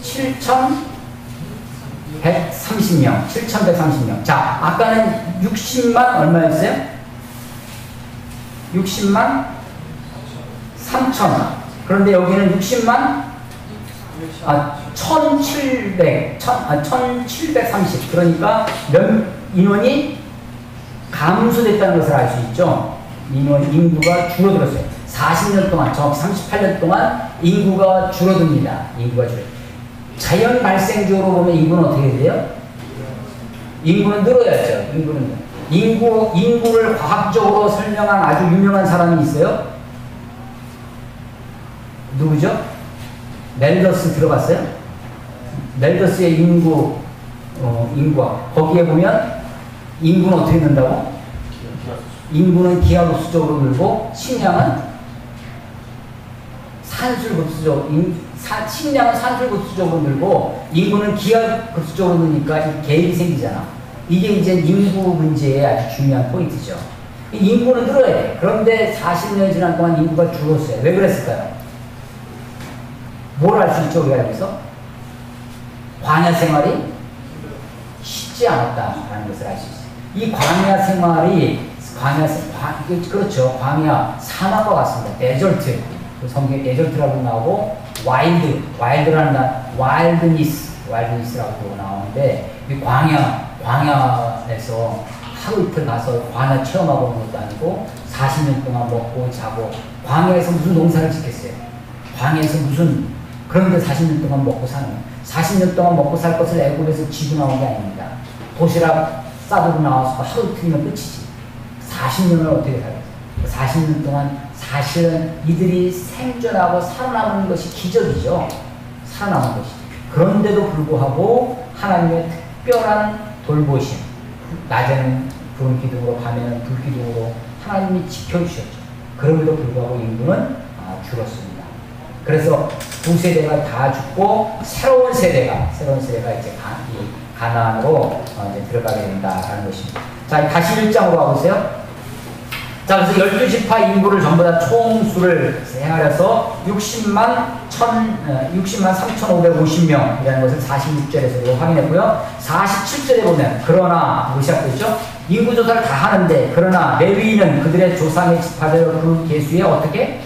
7,130명. 7,130명. 자, 아까는 60만 얼마였어요? 60만 3천. 그런데 여기는 60만 1730. 그러니까 인원이 감소됐다는 것을 알 수 있죠. 인구가 줄어들었어요. 40년 동안, 정확히 38년 동안 인구가 줄어듭니다. 인구가 줄어요. 자연 발생적으로 보면 인구는 어떻게 돼요? 인구는 늘어야죠. 인구를 과학적으로 설명한 아주 유명한 사람이 있어요. 누구죠? 멜더스 들어봤어요? 멜더스의 인구학. 거기에 보면 인구는 어떻게 는다고? 인구는 기하급수적으로 늘고 식량은 산술급수적으로, 식량은 산술급수적으로 늘고 인구는 기하급수적으로 느니까 갭이 생기잖아. 이게 이제 인구 문제의 아주 중요한 포인트죠. 인구는 늘어야 돼. 그런데 40년 지난 동안 인구가 줄었어요. 왜 그랬을까요? 뭘 알 수 있죠, 우리가 여기서? 광야 생활이 쉽지 않았다라는 것을 알 수 있어요. 이 광야 생활이, 그렇죠. 광야, 사막과 같습니다. 데절트. 그 성경에 데절트라고 나오고, 와일드니스라고 나오는데, 이 광야에서 하루 이틀 가서 광야 체험하고 오는 것도 아니고, 40년 동안 먹고 자고, 광야에서 무슨 농사를 짓겠어요? 광야에서 그런데 40년 동안 먹고 사는, 40년 동안 먹고 살 것을 애굽에서 지고 나온 게 아닙니다. 도시락 싸들고 나와서 하루 이틀이면 끝이지. 40년을 어떻게 살겠어요? 40년 동안 사실은 이들이 생존하고 살아남은 것이 기적이죠. 살아남은 것이. 그런데도 불구하고 하나님의 특별한 돌보심, 낮에는 구름 기둥으로, 밤에는 불 기둥으로 하나님이 지켜주셨죠. 그럼에도 불구하고 인구는 줄었습니다. 그래서 두 세대가 다 죽고 새로운 세대가 이제 가나안으로 이제 들어가게 된다라는 것입니다. 자, 다시 1장으로 가보세요. 자, 그래서 12지파 인구를 전부 다 총수를 행하여서 60만 3,550명이라는 것을 46절에서 확인했고요. 47절에 보면, 그러나, 뭐 시작됐죠? 인구조사를 다 하는데, 그러나 레위인은 그들의 조상의 지파대로 그 계수에 어떻게?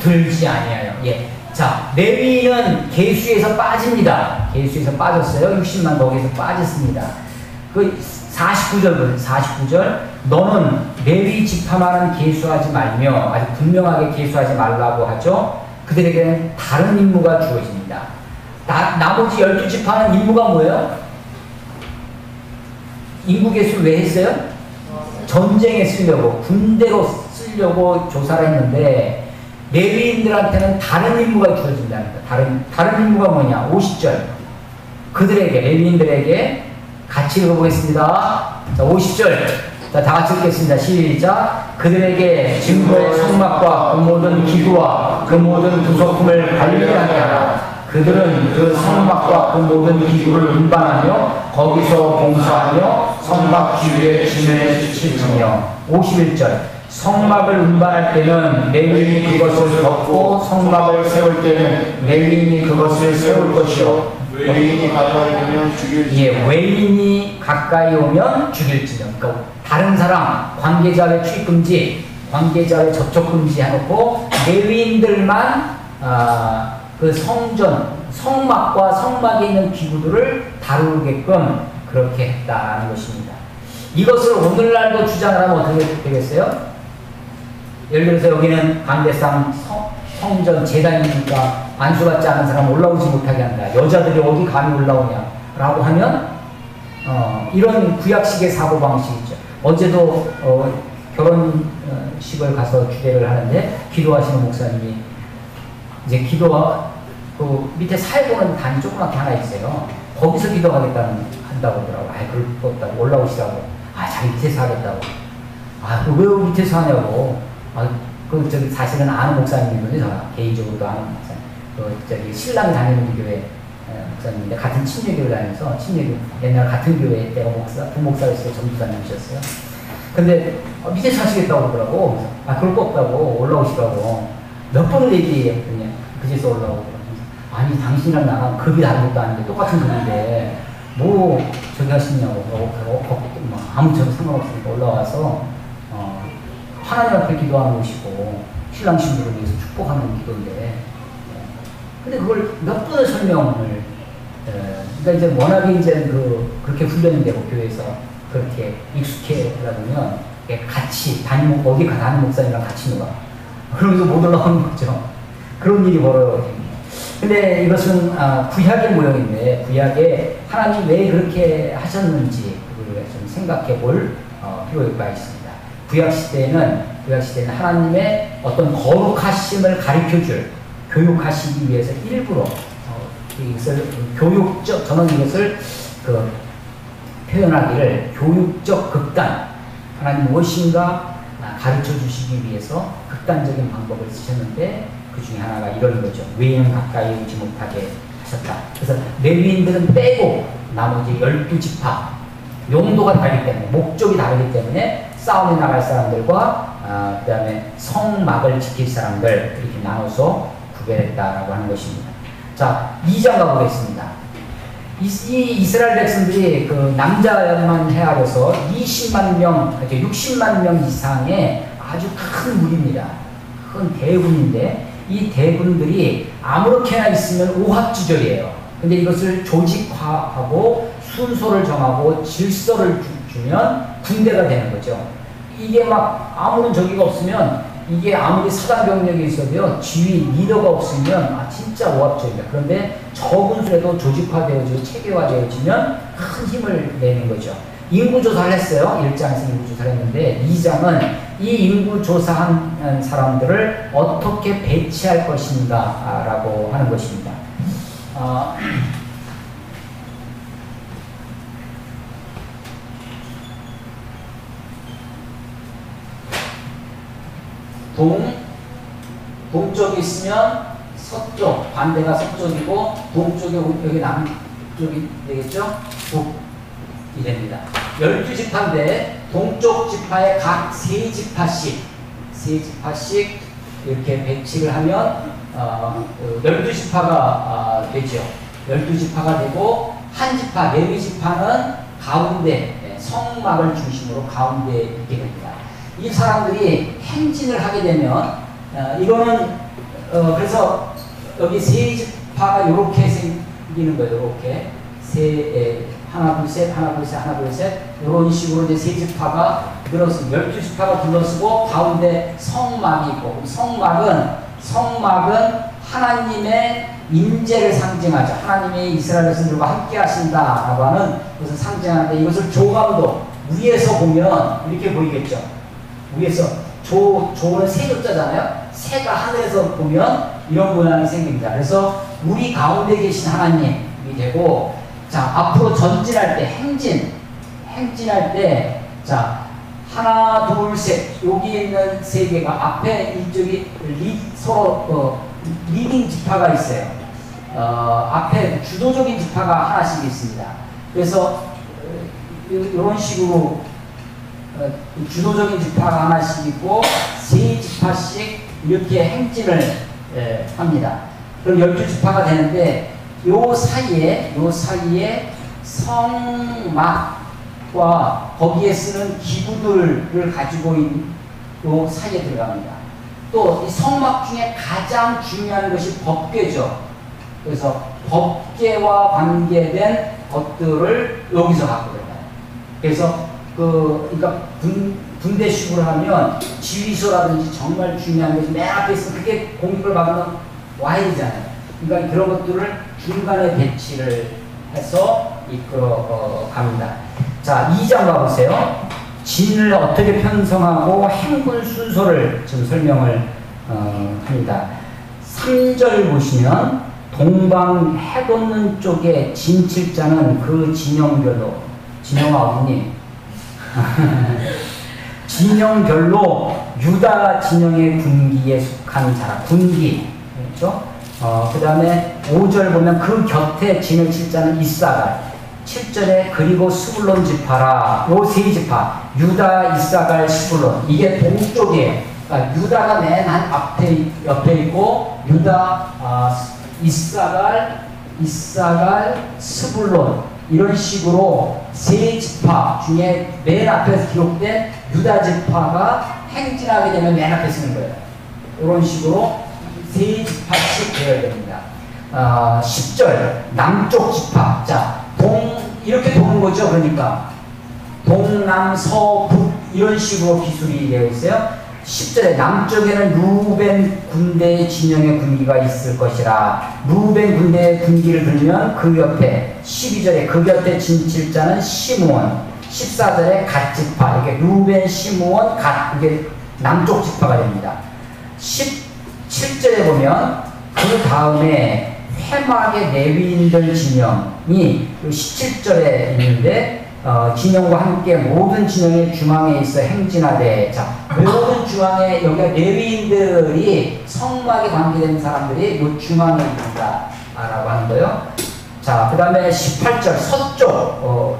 들지 아니하여. 예. 자, 레위인은 계수에서 빠집니다. 계수에서 빠졌어요. 60만 거기에서 빠졌습니다. 그 49절. 너는 레위 지파만은 계수하지 말며, 아주 분명하게 계수하지 말라고 하죠. 그들에게는 다른 임무가 주어집니다. 나머지 12지파는 임무가 뭐예요? 인구 계수를 왜 했어요? 전쟁에 쓰려고, 군대로 쓰려고 조사를 했는데, 레위인들한테는 다른 임무가 주어진다는 거예요. 다른 임무가 뭐냐? 50절. 그들에게, 레위인들에게 같이 읽어보겠습니다. 자, 50절. 자, 다 같이 읽겠습니다. 시작. 그들에게 증거의 성막과 그 모든 기구와 그 모든 부속품을 관리하게 하라. 그들은 그 성막과 그 모든 기구를 운반하며 거기서 봉사하며 성막 주위에 지면에 지치며. 51절. 성막을 운반할 때는 레위인이 그것을 덮고 성막을 세울 때는 레위인이 그것을 세울 것이요 외인이 가까이 오면 죽일지며. 예, 외인이 가까이 오면 죽일지며. 그러니까 다른 사람, 관계자의 출입금지, 관계자의 접촉금지 해놓고 레위인들만 그 성전, 성막과 성막에 있는 기구들을 다루게끔 그렇게 했다는 것입니다. 이것을 오늘날도 주장을 하면 어떻게 되겠어요? 예를 들어서 여기는 강대상 성전 제단이니까 안수받지 않은 사람 올라오지 못하게 한다. 여자들이 어디 감히 올라오냐 라고 하면 이런 구약식의 사고방식이죠. 어제도 결혼식을 가서 주례를 하는데 기도하시는 목사님이 이제 그 밑에 살고는 단이 조그맣게 하나 있어요. 거기서 기도하겠다고 하더라고. 그럴 거 없다고. 올라오시라고. 자기 밑에서 하겠다고. 왜 밑에서 하냐고. 저기 사실은 아는 목사님이거든요. 저는 개인적으로도 아는 목사님. 신랑이 다니는 교회 목사님인데 같은 침례교를 다니면서 옛날 같은 교회 때가 부목사였어요. 전도사님이셨어요. 근데 밑에서 하시겠다고 그러더라고. 그럴 거 없다고. 올라오시라고. 몇 번을 얘기했더니 그제서 올라오고. 아니 당신이랑 나랑 급이 다른 것도 아닌데 똑같은 급인데 뭐 저기 하시냐고. 아무튼 상관없으니까 올라와서 하나님 앞에 기도하는 것이고 신랑 신부를 위해서 축복하는 기도인데 근데 그걸 몇 번을 설명을 그러니까 이제 워낙에 이제 그렇게 훈련이 되고 교회에서 그렇게 익숙해라면 같이 어디 가는 목사님이랑 같이 놀아 그러면서 못 올라오는 거죠. 그런 일이 벌어집니다. 근데 이것은 구약의 모형인데 구약에 하나님 왜 그렇게 하셨는지 그걸 좀 생각해 볼 필요가 있습니다. 구약 시대에는 하나님의 어떤 거룩하심을 가르쳐줄 교육하시기 위해서 일부러 이것을 교육적 저는 이것을 표현하기를 교육적 극단 하나님 무엇인가 가르쳐 주시기 위해서 극단적인 방법을 쓰셨는데 그 중에 하나가 이런 거죠. 외인은 가까이 오지 못하게 하셨다. 그래서 레위인들은 빼고 나머지 12지파 용도가 다르기 때문에 목적이 다르기 때문에 싸움에 나갈 사람들과 그 다음에 성막을 지킬 사람들 이렇게 나눠서 구별했다라고 하는 것입니다. 자, 2장 가보겠습니다. 이 이스라엘 백성들이 그 남자만 헤아려서 20만 명, 60만 명 이상의 아주 큰 무리입니다. 큰 대군인데 이 대군들이 아무렇게나 있으면 오합지졸이에요. 근데 이것을 조직화하고 순서를 정하고 질서를 주면 군대가 되는 거죠. 이게 막 아무런 저기가 없으면 이게 아무리 사단병력이 있어도요 지휘 리더가 없으면 진짜 오합지졸입니다. 그런데 적은 수라도 조직화되어지고 체계화되어지면 큰 힘을 내는 거죠. 인구조사를 했어요. 1장에서 인구조사를 했는데 2장은 이 인구조사한 사람들을 어떻게 배치할 것인가 라고 하는 것입니다. 동쪽이 있으면 서쪽, 반대가 서쪽이고 동쪽에 여기 남쪽이 되겠죠? 북이 됩니다. 12지파인데 동쪽 지파에 각 3지파씩 이렇게 배치를 하면 12지파가 되죠. 12지파가 되고 한 지파, 레위지파는 가운데 성막을 중심으로 가운데 있게 됩니다. 이 사람들이 행진을 하게 되면 이거는 그래서 여기 3지파가 이렇게 생기는 거예요. 이렇게 하나 둘 셋 이런 식으로 이제 3지파가 들어서 12지파가 둘러쓰고 가운데 성막이 있고 성막은 하나님의 임재를 상징하죠. 하나님이 이스라엘 백성들과 함께 하신다라고 하는 것을 상징하는데 이것을 조감도 위에서 보면 이렇게 보이겠죠. 위에서 조는 세 글자잖아요. 새가 하늘에서 보면 이런 모양이 생깁니다. 그래서 우리 가운데 계신 하나님이 되고, 자, 앞으로 전진할 때 행진할 때, 자, 하나, 둘, 셋, 여기 있는 세 개가 앞에 이쪽이 서로 리딩 지파가 있어요. 앞에 주도적인 지파가 하나씩 있습니다. 그래서 이런 식으로 주도적인 지파가 하나씩 있고 3지파씩 이렇게 행진을 합니다. 그럼 12지파가 되는데 요 사이에 성막과 거기에 쓰는 기구들을 가지고 있는 요 사이에 들어갑니다. 또 이 성막 중에 가장 중요한 것이 법궤죠. 그래서 법궤와 관계된 것들을 여기서 갖고 들어가요. 그래서 그러니까 군대식으로 하면 지휘소라든지 정말 중요한 것이 맨 앞에 있으면 그게 공격을 받으면 와야 되잖아요. 그러니까 그런 것들을 중간에 배치를 해서 이끌어 갑니다. 자, 2장 가보세요. 진을 어떻게 편성하고 행군 순서를 지금 설명을 합니다. 3절 보시면 동방 해 돋는 쪽에 진칠자는 그 진영별로, 진영아 어머니 진영별로 유다 진영의 군기에 속한 자라. 군기, 그렇죠? 그 다음에 5절 보면 그 곁에 진을 칠 자는 이사갈. 7절에 그리고 스불론 지파라. 요 세 지파 유다, 이사갈, 스불론. 이게 동쪽에 그러니까 유다가 맨 옆에 있고 유다, 이사갈, 스불론 이런 식으로 세 지파 중에 맨 앞에서 기록된 유다 지파가 행진하게 되면 맨 앞에 쓰는 거예요. 이런 식으로 세 지파씩 되어야 됩니다. 10절 남쪽 지파. 자, 이렇게 도는 거죠. 그러니까 동남서북 이런 식으로 기술이 되어 있어요. 10절에 남쪽에는 루벤 군대의 진영의 군기가 있을 것이라. 루벤 군대의 군기를 들면 그 옆에 12절에 그 곁에 진칠자는 시므온. 14절에 갓지파. 이게 루벤, 시므온, 갓. 이게 남쪽 지파가 됩니다. 17절에 보면 그 다음에 회막의 레위인들 진영이 17절에 있는데 진영과 함께 모든 진영의 중앙에 있어 행진하되. 자, 모든 중앙에 여기가 레위인들이 성막에 관계된 사람들이 이 중앙에 있다 라고 하는 거예요. 자, 그 다음에 18절 서쪽에는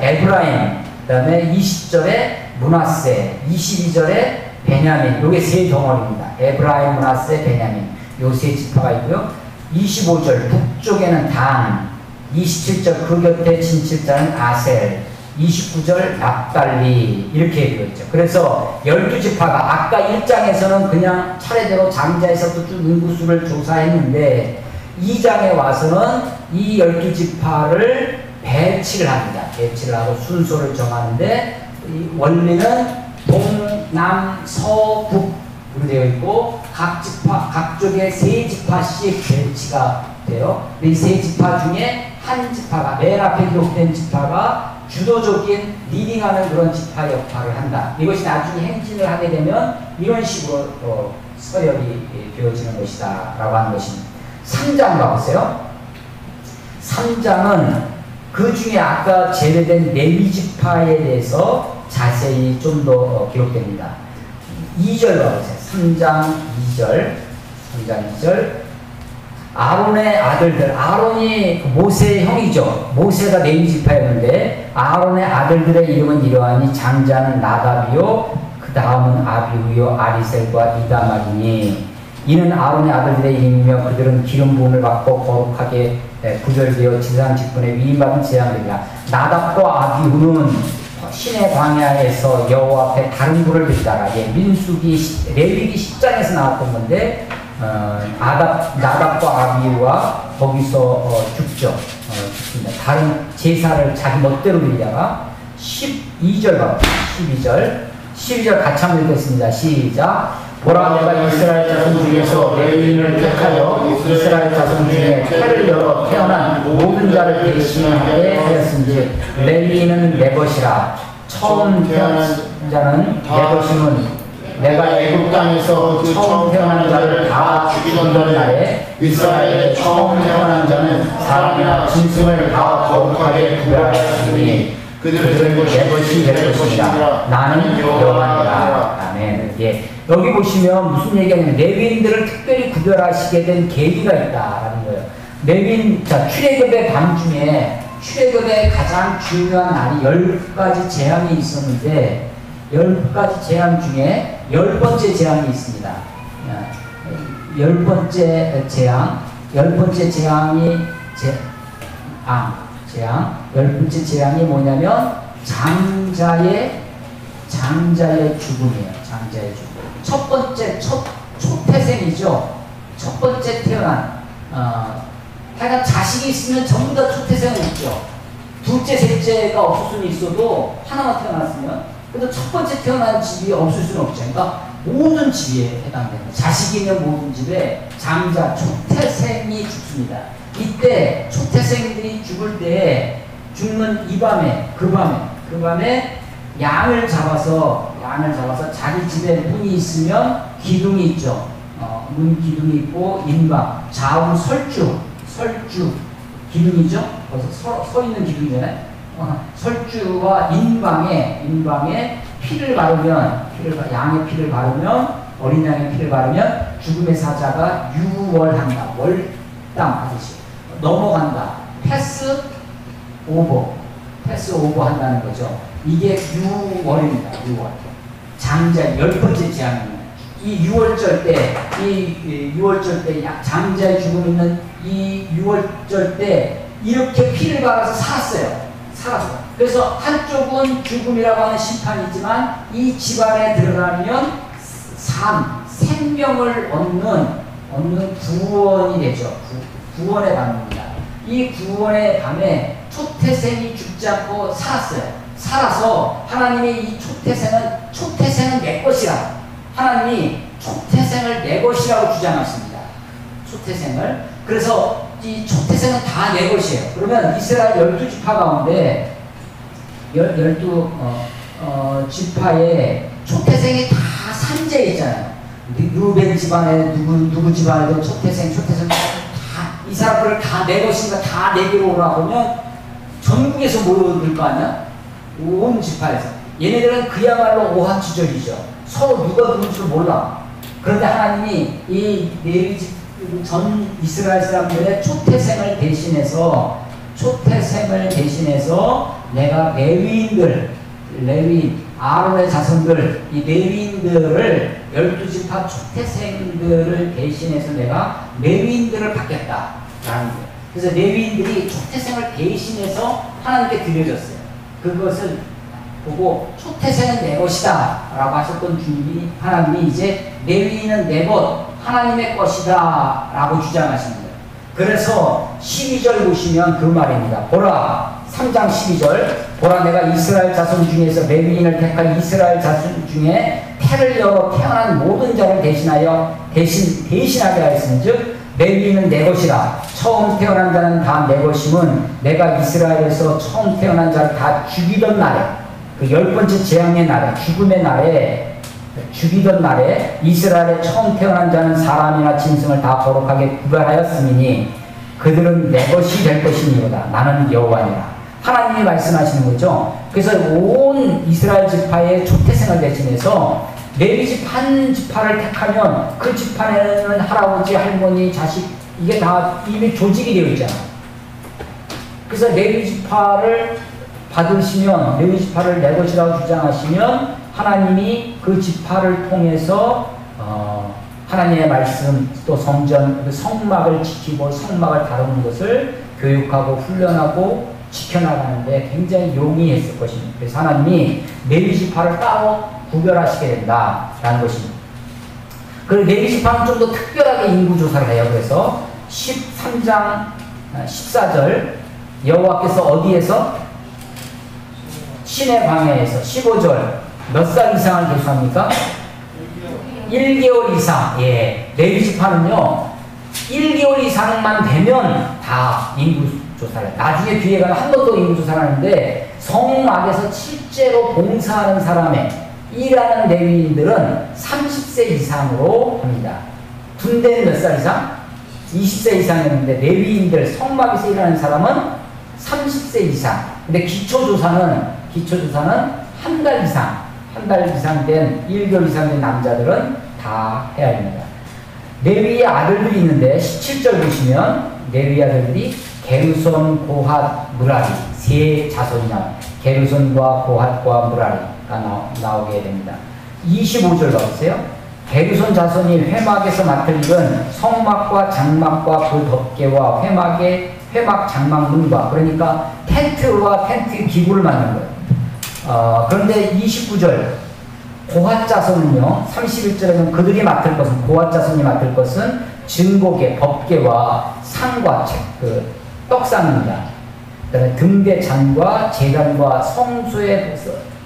에브라임, 그 다음에 20절에 므낫세, 22절에 베냐민. 요게 세 덩어리입니다. 에브라임, 므낫세, 베냐민. 요 세 지파가 있고요. 25절 북쪽에는 단, 27절 그 곁에 진칠자는 아셀, 29절 납달리. 이렇게 되어 있죠. 그래서 12지파가 아까 1장에서는 그냥 차례대로 장자에서부터 쭉 인구수를 조사했는데 2장에 와서는 이 12지파를 배치를 합니다. 배치를 하고 순서를 정하는데 이 원리는 동남 서북으로 되어 있고 각 지파, 각쪽에 세 지파씩 배치가 돼요. 이 세 지파 중에 한 지파가, 맨 앞에 기록된 지파가 주도적인 리딩하는 그런 지파 역할을 한다. 이것이 나중에 행진을 하게 되면 이런 식으로 서열이 되어지는 것이다 라고 하는 것입니다. 3장 가보세요. 3장은 그 중에 아까 제외된 레위 지파에 대해서 자세히 좀 더 기록됩니다. 2절 가보세요. 3장 2절. 아론의 아들들. 아론이 모세의 형이죠. 모세가 레위 지파였는데 아론의 아들들의 이름은 이러하니 장자는 나답이요, 그 다음은 아비후요, 아리셀과 이다말이니 이는 아론의 아들들의 이름이며 그들은 기름 부음을 받고 거룩하게 구별되어 지상 직분에 위임받은 제왕들이라. 나답과 아비후는 신의 광야에서 여호와 앞에 다른 불을 드리다가 민수기 레위기 10장에서 나왔던 건데 나답과 아비후가 거기서 죽습니다. 다른 제사를 자기 멋대로 드리다가 12절 12절 같이 한번 읽겠습니다. 시작. 보라, 내가 이스라엘 자손 중에서 레위인을 택하여 이스라엘 자손 중에 태를 열어 태어난 모든 자를 대신하게 하였은지 레위인은 내 것이라. 처음 태어난 자는 내 것임은 내가 애굽 땅에서 그 처음 태어난 자를 다 죽이던 날에 이스라엘의 처음 태어난 자는 사람이나 짐승을 다 거룩하게 구별하였으니 그들은 내 것이 될 것이다. 나는 여호와니라. 아멘. 예. 여기 보시면 무슨 얘기냐면 레위인들을 특별히 구별하시게 된 계기가 있다라는 거예요. 레위인, 자, 출애굽의 밤 중에 출애굽의 가장 중요한 날이 10가지 재앙이 있었는데 10가지 재앙 중에 10번째 재앙이 있습니다. 10번째 재앙, 열 번째 재앙이 열 번째 재앙이 뭐냐면 장자의 죽음이에요. 장자의 죽음. 첫 번째 초태생이죠. 첫 번째 태어난 하여간 자식이 있으면 전부 다 초태생은 있죠. 둘째, 셋째가 없을 수는 있어도 하나만 태어났으면, 그래도 첫 번째 태어난 집이 없을 수는 없죠. 그러니까 모든 집에 해당됩니다. 자식이 있는 모든 집에 장자, 초태생이 죽습니다. 이때 초태생들이 죽을 때 죽는 그 밤에 양을 잡아서 자기 집에 문이 있으면 기둥이 있죠. 문 기둥이 있고 인방, 좌우 설주 기둥이죠. 거기서 서 있는 기둥이잖아요. 설주와 인방에 피를 바르면 양의 피를 바르면 어린 양의 피를 바르면 죽음의 사자가 유월한다. 월담 하듯이 넘어간다. 패스 오버 한다는 거죠. 이게 유월입니다. 유월. 장자 열 번째 재앙입니다. 이 유월절 때 장자의 죽음 있는 이 유월절 때 이렇게 피를 발라서 살았어요. 그래서 한쪽은 죽음이라고 하는 심판이지만 이 집안에 들어가면 생명을 얻는 구원이 되죠. 구원의 밤입니다. 이 구원의 밤에 초태생이 죽지 않고 살아서 하나님이 이 초태생은 내 것이라, 하나님이 초태생을 내 것이라고 주장하십니다. 초태생을. 그래서 이 초태생은 다 내 것이에요. 그러면 이스라엘 12지파 가운데 12지파에 초태생이 다 산재 있잖아요. 루벤 집안에 누구 집안에도 초태생 다 이 사람들을 다 내 것인가 다 내게로 오라고 하면 전국에서 모여들 거 아니야? 온 지파에서. 얘네들은 그야말로 오합지졸이죠. 서로 누가 누군지도 몰라. 그런데 하나님이 이 레위 전 이스라엘 사람들의 초태생을 대신해서 내가 레위인 아론의 자손들, 이 레위인들을 12지파 초태생들을 대신해서 내가 레위인들을 받겠다라는 거예요. 그래서 레위인들이 초태생을 대신해서 하나님께 드려졌어요. 그것을 보고 초태생은 내 것이다 라고 하셨던 주님이, 하나님이 이제 레위인은 내 것, 하나님의 것이다 라고 주장하십니다. 그래서 12절 보시면 그 말입니다. 보라, 3장 12절. 보라, 내가 이스라엘 자손 중에서 레위인을 택한 이스라엘 자손 중에 태를 열어 태어난 모든 자를 대신하게 하였은즉 레위인은 내 것이라. 처음 태어난 자는 다 내 것임은 내가 이스라엘에서 처음 태어난 자를 다 죽이던 날에, 그 10번째 재앙의 날에, 죽음의 날에, 죽이던 날에 이스라엘에 처음 태어난 자는 사람이나 짐승을 다 거룩하게 구별하였으니 그들은 내 것이 될 것이니로다. 나는 여호와니라. 하나님이 말씀하시는 거죠. 그래서 온 이스라엘 지파의 초태생을 대신해서 레위 집 한 지파를 택하면 그 지파에는 할아버지, 할머니, 자식 이게 다 이미 조직이 되어 있잖아. 그래서 레위 지파를 받으시면, 레위 지파를 내 것이라고 주장하시면 하나님이 그 지파를 통해서 하나님의 말씀, 또 성전, 그 성막을 지키고 성막을 다루는 것을 교육하고 훈련하고 지켜나가는데 굉장히 용이했을 것입니다. 그래서 하나님이 레위 지파를 따로 구별하시게 된다라는 것입니다. 그리고 레위 지파는 좀 더 특별하게 인구조사를 해요. 그래서 13장 14절 여호와께서 어디에서? 신의 광야에서. 15절 몇 살 이상을 계수합니까? 1개월 이상. 예, 레위 지파는요 1개월 이상만 되면 다 인구조사를, 나중에 뒤에 가면 한 번 더 인구조사를 하는데 성막에서 실제로 봉사하는 사람의 일하는 레위인들은 30세 이상으로 합니다. 군대는 몇 살 이상? 20세 이상이었는데 레위인들 성막에서 일하는 사람은 30세 이상. 근데 기초조사는 한 달 이상 된 1개월 이상 된 남자들은 다 해야 됩니다. 레위의 아들들이 있는데 17절 보시면 레위 아들들이 게르손, 고핫, 무라리 세 자손이 나와요. 게르손과 고핫과 무라리가 나오게 됩니다. 25절 봐보세요. 게르손 자손이 회막에서 맡을 일은 성막과 장막과 그 덮개와 회막 장막문과, 그러니까 텐트와 텐트 기구를 만든 거예요. 그런데 29절 고핫 자손은요, 31절에는 그들이 맡을 것은, 고핫 자손이 맡을 것은 증거계, 법계와 상과 떡상입니다. 그다음에 등대 잔과 제단과 성소에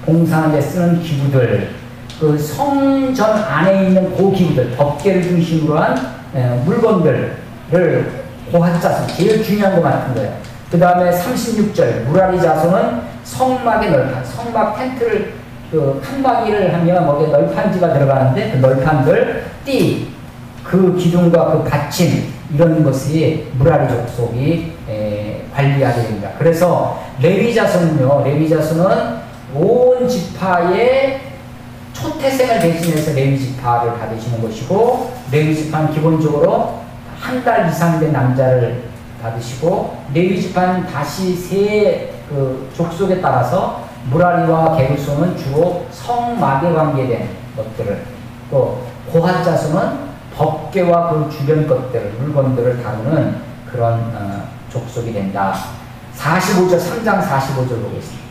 봉사하는 데 쓰는 기구들, 그 성전 안에 있는 그 기구들, 법계를 중심으로 한 물건들을 고핫 자손, 제일 중요한 거 맡은 거예요. 그 다음에 36절 무라리 자손은 성막의 널판, 성막 텐트를 그 칸막이를 하면 거기에 널판지가 들어가는데 그 널판들, 띠, 그 기둥과 그 받침, 이런 것이 무라리 족속이 관리하게 됩니다. 그래서 레위 자손은요, 레위 자손은 온 지파의 초태생을 대신해서 레위 지파를 받으시는 것이고, 레위 지파는 기본적으로 한 달 이상 된 남자를 받으시고, 레위 지파는 다시 세 그 족속에 따라서 무라리와 게르손은 주로 성막에 관계된 것들을, 또 고핫 자손은 법궤와 그 주변 것들, 물건들을 다루는 그런 족속이 된다. 45절, 3장 45절 보겠습니다.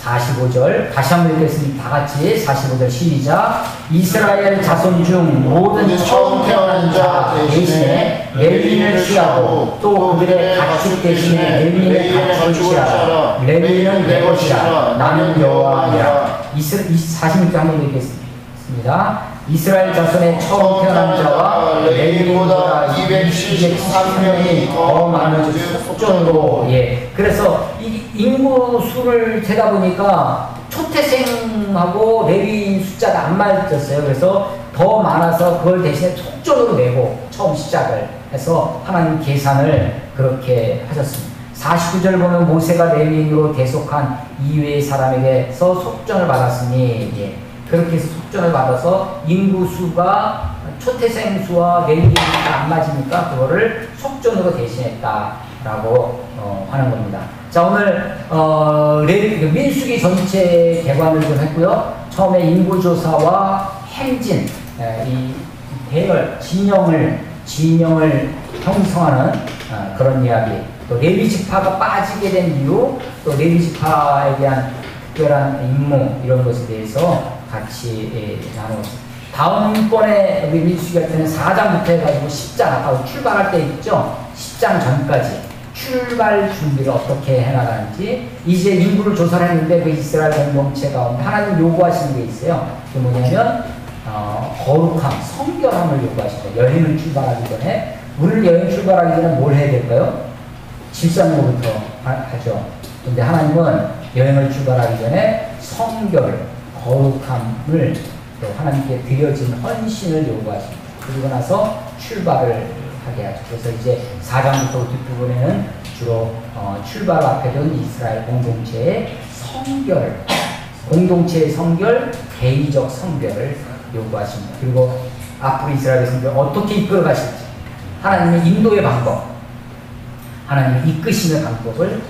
45절 다시 한번 읽겠습니다. 다 같이 45절 시작. 이스라엘 자손 중 모든 처음 태어난 자 대신에 레위인을 취하고 또 그들의 가축 대신에 레위인의 가축을 취하라. 레위인은 내 것이라. 나는 여호와니라. 46절 한번 읽겠습니다. 이스라엘 자손의 처음 태어난 자와 레위인보다 273명이 더 많은 속전으로. 그래서 이 인구 수를 재다 보니까 초태생하고 레위인 숫자가 안 맞았어요. 그래서 더 많아서 그걸 대신에 속전으로 내고 처음 시작을 해서 하나님 계산을 그렇게 하셨습니다. 49절 보면 모세가 레위인으로 대속한 이외의 사람에게서 속전을 받았으니, 그렇게 해서 속전을 받아서 인구수가 초태생 수와 레위인이 안 맞으니까 그거를 속전으로 대신했다라고 하는 겁니다. 자, 오늘 민수기 전체 개관을 좀 했고요. 처음에 인구조사와 행진, 이 대열, 진영을 형성하는 그런 이야기, 또 레위지파가 빠지게 된 이유, 또 레위지파에 대한 특별한 임무, 이런 것에 대해서 같이 나누었습니다. 다음번에 우리 민수기 할 때는 4장부터 해가지고 10장, 아까 출발할 때 있죠? 10장 전까지 출발 준비를 어떻게 해나가는지, 이제 인구를 조사를 했는데 그 이스라엘 공동체 가운데 하나님 요구하시는 게 있어요. 그게 뭐냐면 거룩함, 성결함을 요구하시죠. 여행을 출발하기 전에, 우리는 여행 출발하기 전에 뭘 해야 될까요? 질서부터 하죠. 근데 하나님은 여행을 출발하기 전에 성결, 거룩함을 또 하나님께 드려진 헌신을 요구하십니다. 그리고 나서 출발을 하게 하죠. 그래서 이제 4장부터 뒷부분에는 주로 출발 앞에 둔 이스라엘 공동체의 성결, 공동체의 성결, 개인적 성결을 요구하십니다. 그리고 앞으로 이스라엘의 성결을 어떻게 이끌어 가실지, 하나님의 인도의 방법, 하나님의 이끄시는 방법을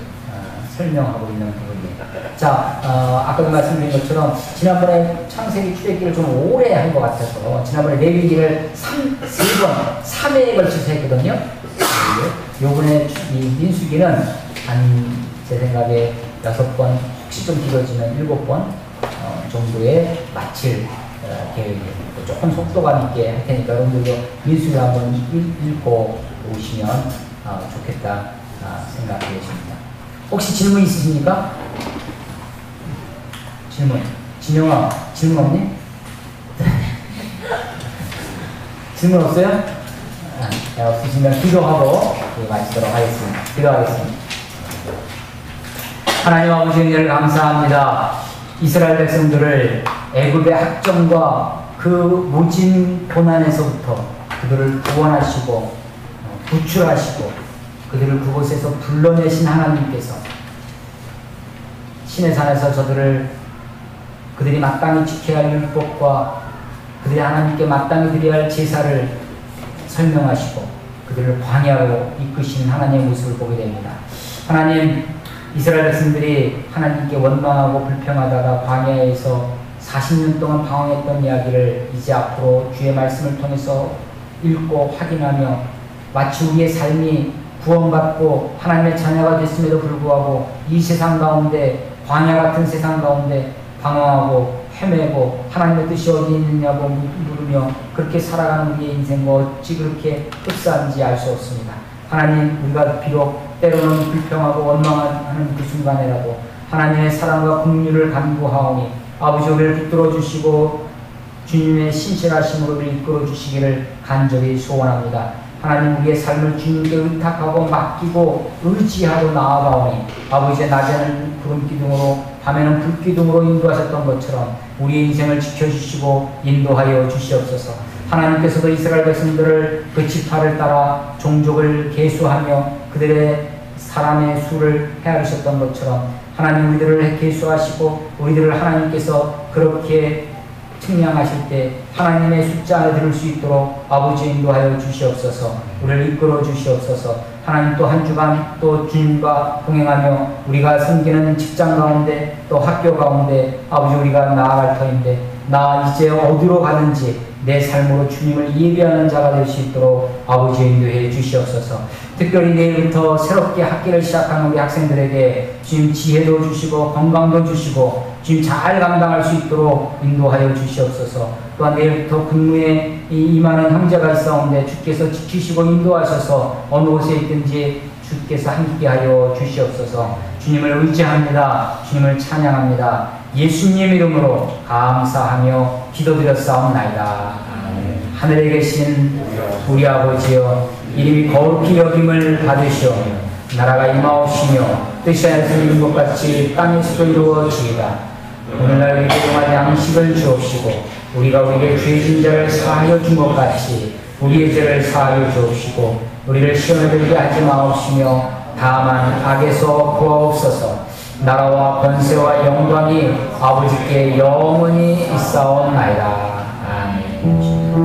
설명하고 있는 부분입니다. 자, 아까도 말씀드린 것처럼 지난번에 창세기 출애굽기를 좀 오래 한 것 같아서 지난번에 레위기를 3회에 걸쳐서 했거든요. 요번에 이 민수기는 제 생각에 6번, 혹시 좀 길어지면 7번 정도에 마칠 계획이에요. 조금 속도감 있게 할 테니까 여러분들도 민수기 한번 읽고 오시면 좋겠다 생각되십니다. 혹시 질문 있으십니까? 질문. 진영아, 질문 없니? 질문 없어요? 없으시면 기도하고 마치도록 하겠습니다. 기도하겠습니다. 하나님 아버지 은혜를 감사합니다. 이스라엘 백성들을 애굽의 학정과 그 모진 고난에서부터 그들을 구원하시고 구출하시고 그들을 그곳에서 불러내신 하나님께서 신의 산에서 그들이 마땅히 지켜야 할 율법과 그들이 하나님께 마땅히 드려야 할 제사를 설명하시고 그들을 광야로 이끄시는 하나님의 모습을 보게 됩니다. 하나님, 이스라엘 백성들이 하나님께 원망하고 불평하다가 광야에서 40년 동안 방황했던 이야기를 이제 앞으로 주의 말씀을 통해서 읽고 확인하며 마치 우리의 삶이 구원받고 하나님의 자녀가 됐음에도 불구하고 이 세상 가운데 광야 같은 세상 가운데 방황하고 헤매고 하나님의 뜻이 어디 있느냐고 물으며 그렇게 살아가는 우리의 인생과 어찌 그렇게 흡사한지 알 수 없습니다. 하나님, 우리가 비록 때로는 불평하고 원망하는 그 순간에라도 하나님의 사랑과 긍휼을 간구하오니 아버지 우리를 붙들어 주시고 주님의 신실하심으로 우리를 이끌어 주시기를 간절히 소원합니다. 하나님, 우리의 삶을 주님께 의탁하고 맡기고 의지하고 나아가오니 아버지의 낮에는 구름 기둥으로 밤에는 불 기둥으로 인도하셨던 것처럼 우리의 인생을 지켜주시고 인도하여 주시옵소서. 하나님께서도 이스라엘 백성들을 그 지파를 따라 종족을 계수하며 그들의 사람의 수를 헤아리셨던 것처럼 하나님 우리들을 계수하시고 우리들을 하나님께서 그렇게 측량하실 때 하나님의 숫자 안에 들을 수 있도록 아버지 인도하여 주시옵소서. 우리를 이끌어 주시옵소서. 하나님 또 한 주간 또 주님과 동행하며 우리가 섬기는 직장 가운데 또 학교 가운데 아버지 우리가 나아갈 터인데 나 이제 어디로 가는지 내 삶으로 주님을 예배하는 자가 될 수 있도록 아버지 인도해 주시옵소서. 특별히 내일부터 새롭게 학기를 시작하는 우리 학생들에게 주님 지혜도 주시고 건강도 주시고 주님 잘 감당할 수 있도록 인도하여 주시옵소서. 또한 내일부터 근무에 임하는 형제가 있사온데 주께서 지키시고 인도하셔서 어느 곳에 있든지 주께서 함께하여 주시옵소서. 주님을 의지합니다. 주님을 찬양합니다. 예수님 이름으로 감사하며 기도드렸사옵나이다. 하늘에 계신 우리 아버지여, 이름이 거룩히 여김을 받으시오. 나라가 임하옵시며 뜻이 하늘에서 이룬 것 같이 땅에서도 이루어지이다. 오늘날 우리에게 일용할 양식을 주옵시고 우리가 우리에게 죄진 자를 사하여 준 것 같이 우리의 죄를 사하여 주옵시고 우리를 시험에 들게 하지 마옵시며 다만 악에서 구하옵소서. 나라와 권세와 영광이 아버지께 영원히 있사옵나이다. 아멘.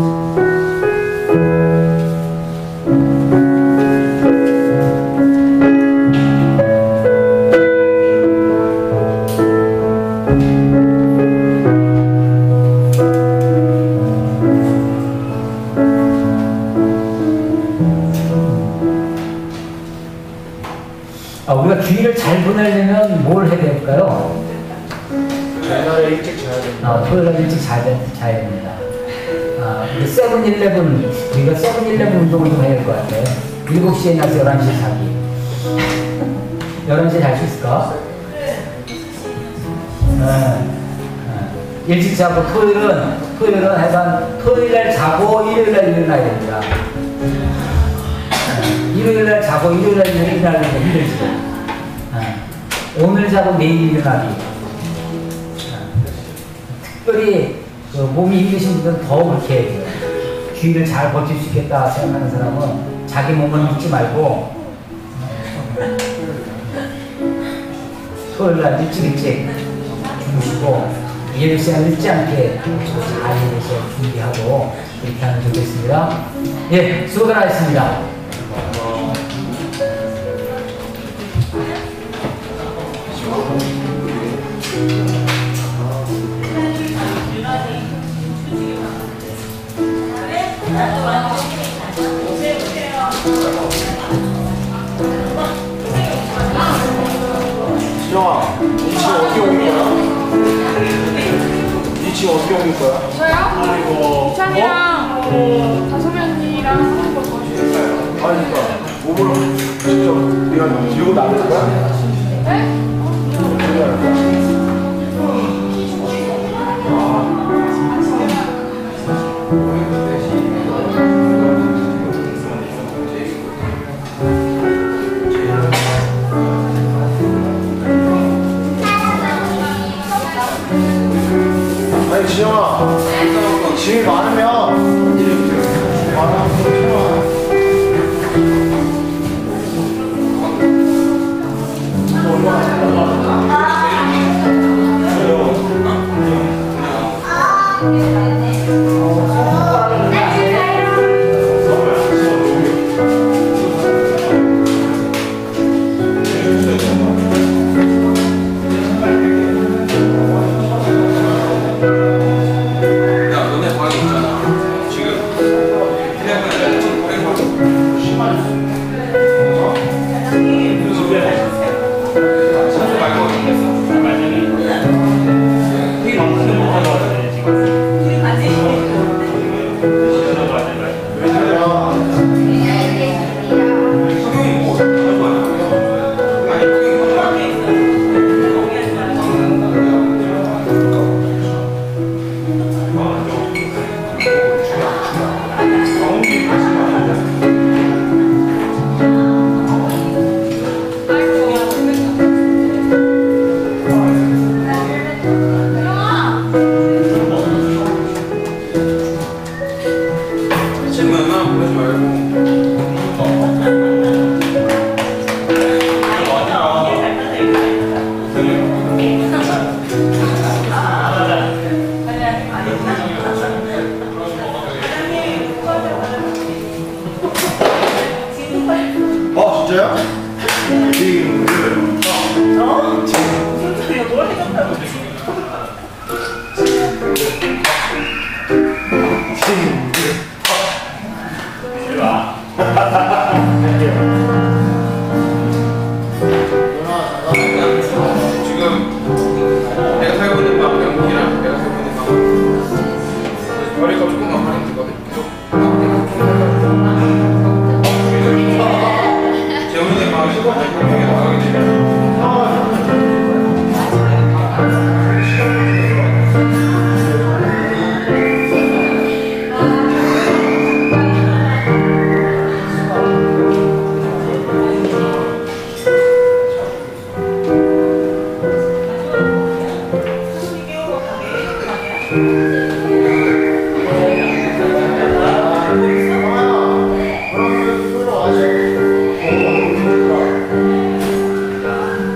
우리가 주일을 잘 보내려면 뭘 해야 될까요? 옛날에 일찍 자야 됩니다. 토요일날 일찍 자야 됩니다. 세븐일레븐, 우리가 세븐일레븐 운동을 좀 해야 될 것 같아요. 7시에 나서 11시에 자기. 11시에 잘 수 있을까? 일찍 자고 토요일은 하여간 토요일날 자고 일요일날 일어나야 됩니다. 일요일날 자고 일요일날 일어나는 게 힘들지. 오늘 자고 내일 일어나기. 특별히 그 몸이 힘드신 분들은 더 그렇게 해야 돼요. 주일을 잘 버틸 수 있겠다 생각하는 사람은 자기 몸을 믿지 말고 토요일날 일찍 주무시고 예배 시간 늦지 않게 잘 해서 준비하고 이렇게 하면 좋겠습니다. 예, 수고들 하셨습니다. 수정아, 니 지금 어떻게 옮길 거야? 니 지금 어떻게 옮길 거야? 저요? 이찬이랑 다솜연이랑 하는 거 도와주세요. 아니, 그러니까 몸으로 직접 네가 들고 나갈 거야? 네? 어떻게 할 거야? 아니 지영아, 짐이 많으면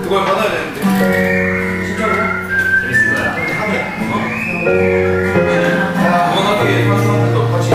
그걸 받아야 되는데. 진짜로? 재밌을 거야. 원하게 한번더 같이.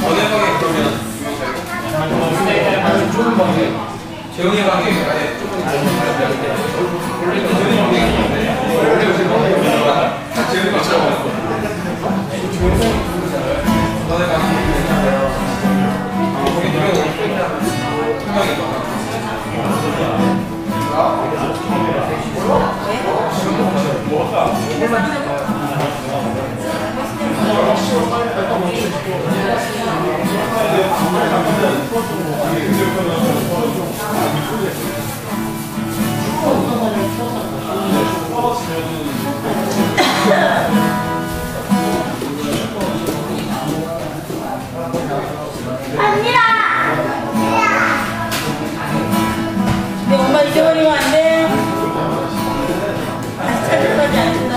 너네 방에 그러면 재훈이 방에 아예 조금 재훈이 방처럼 너네 내 엄마 잊어버리면 안 돼. 다시 찾을 거지 않는다.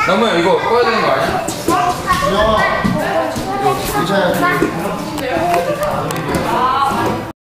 나무야 이거 꺼야 되는 거 아니야? 이거 괜찮아.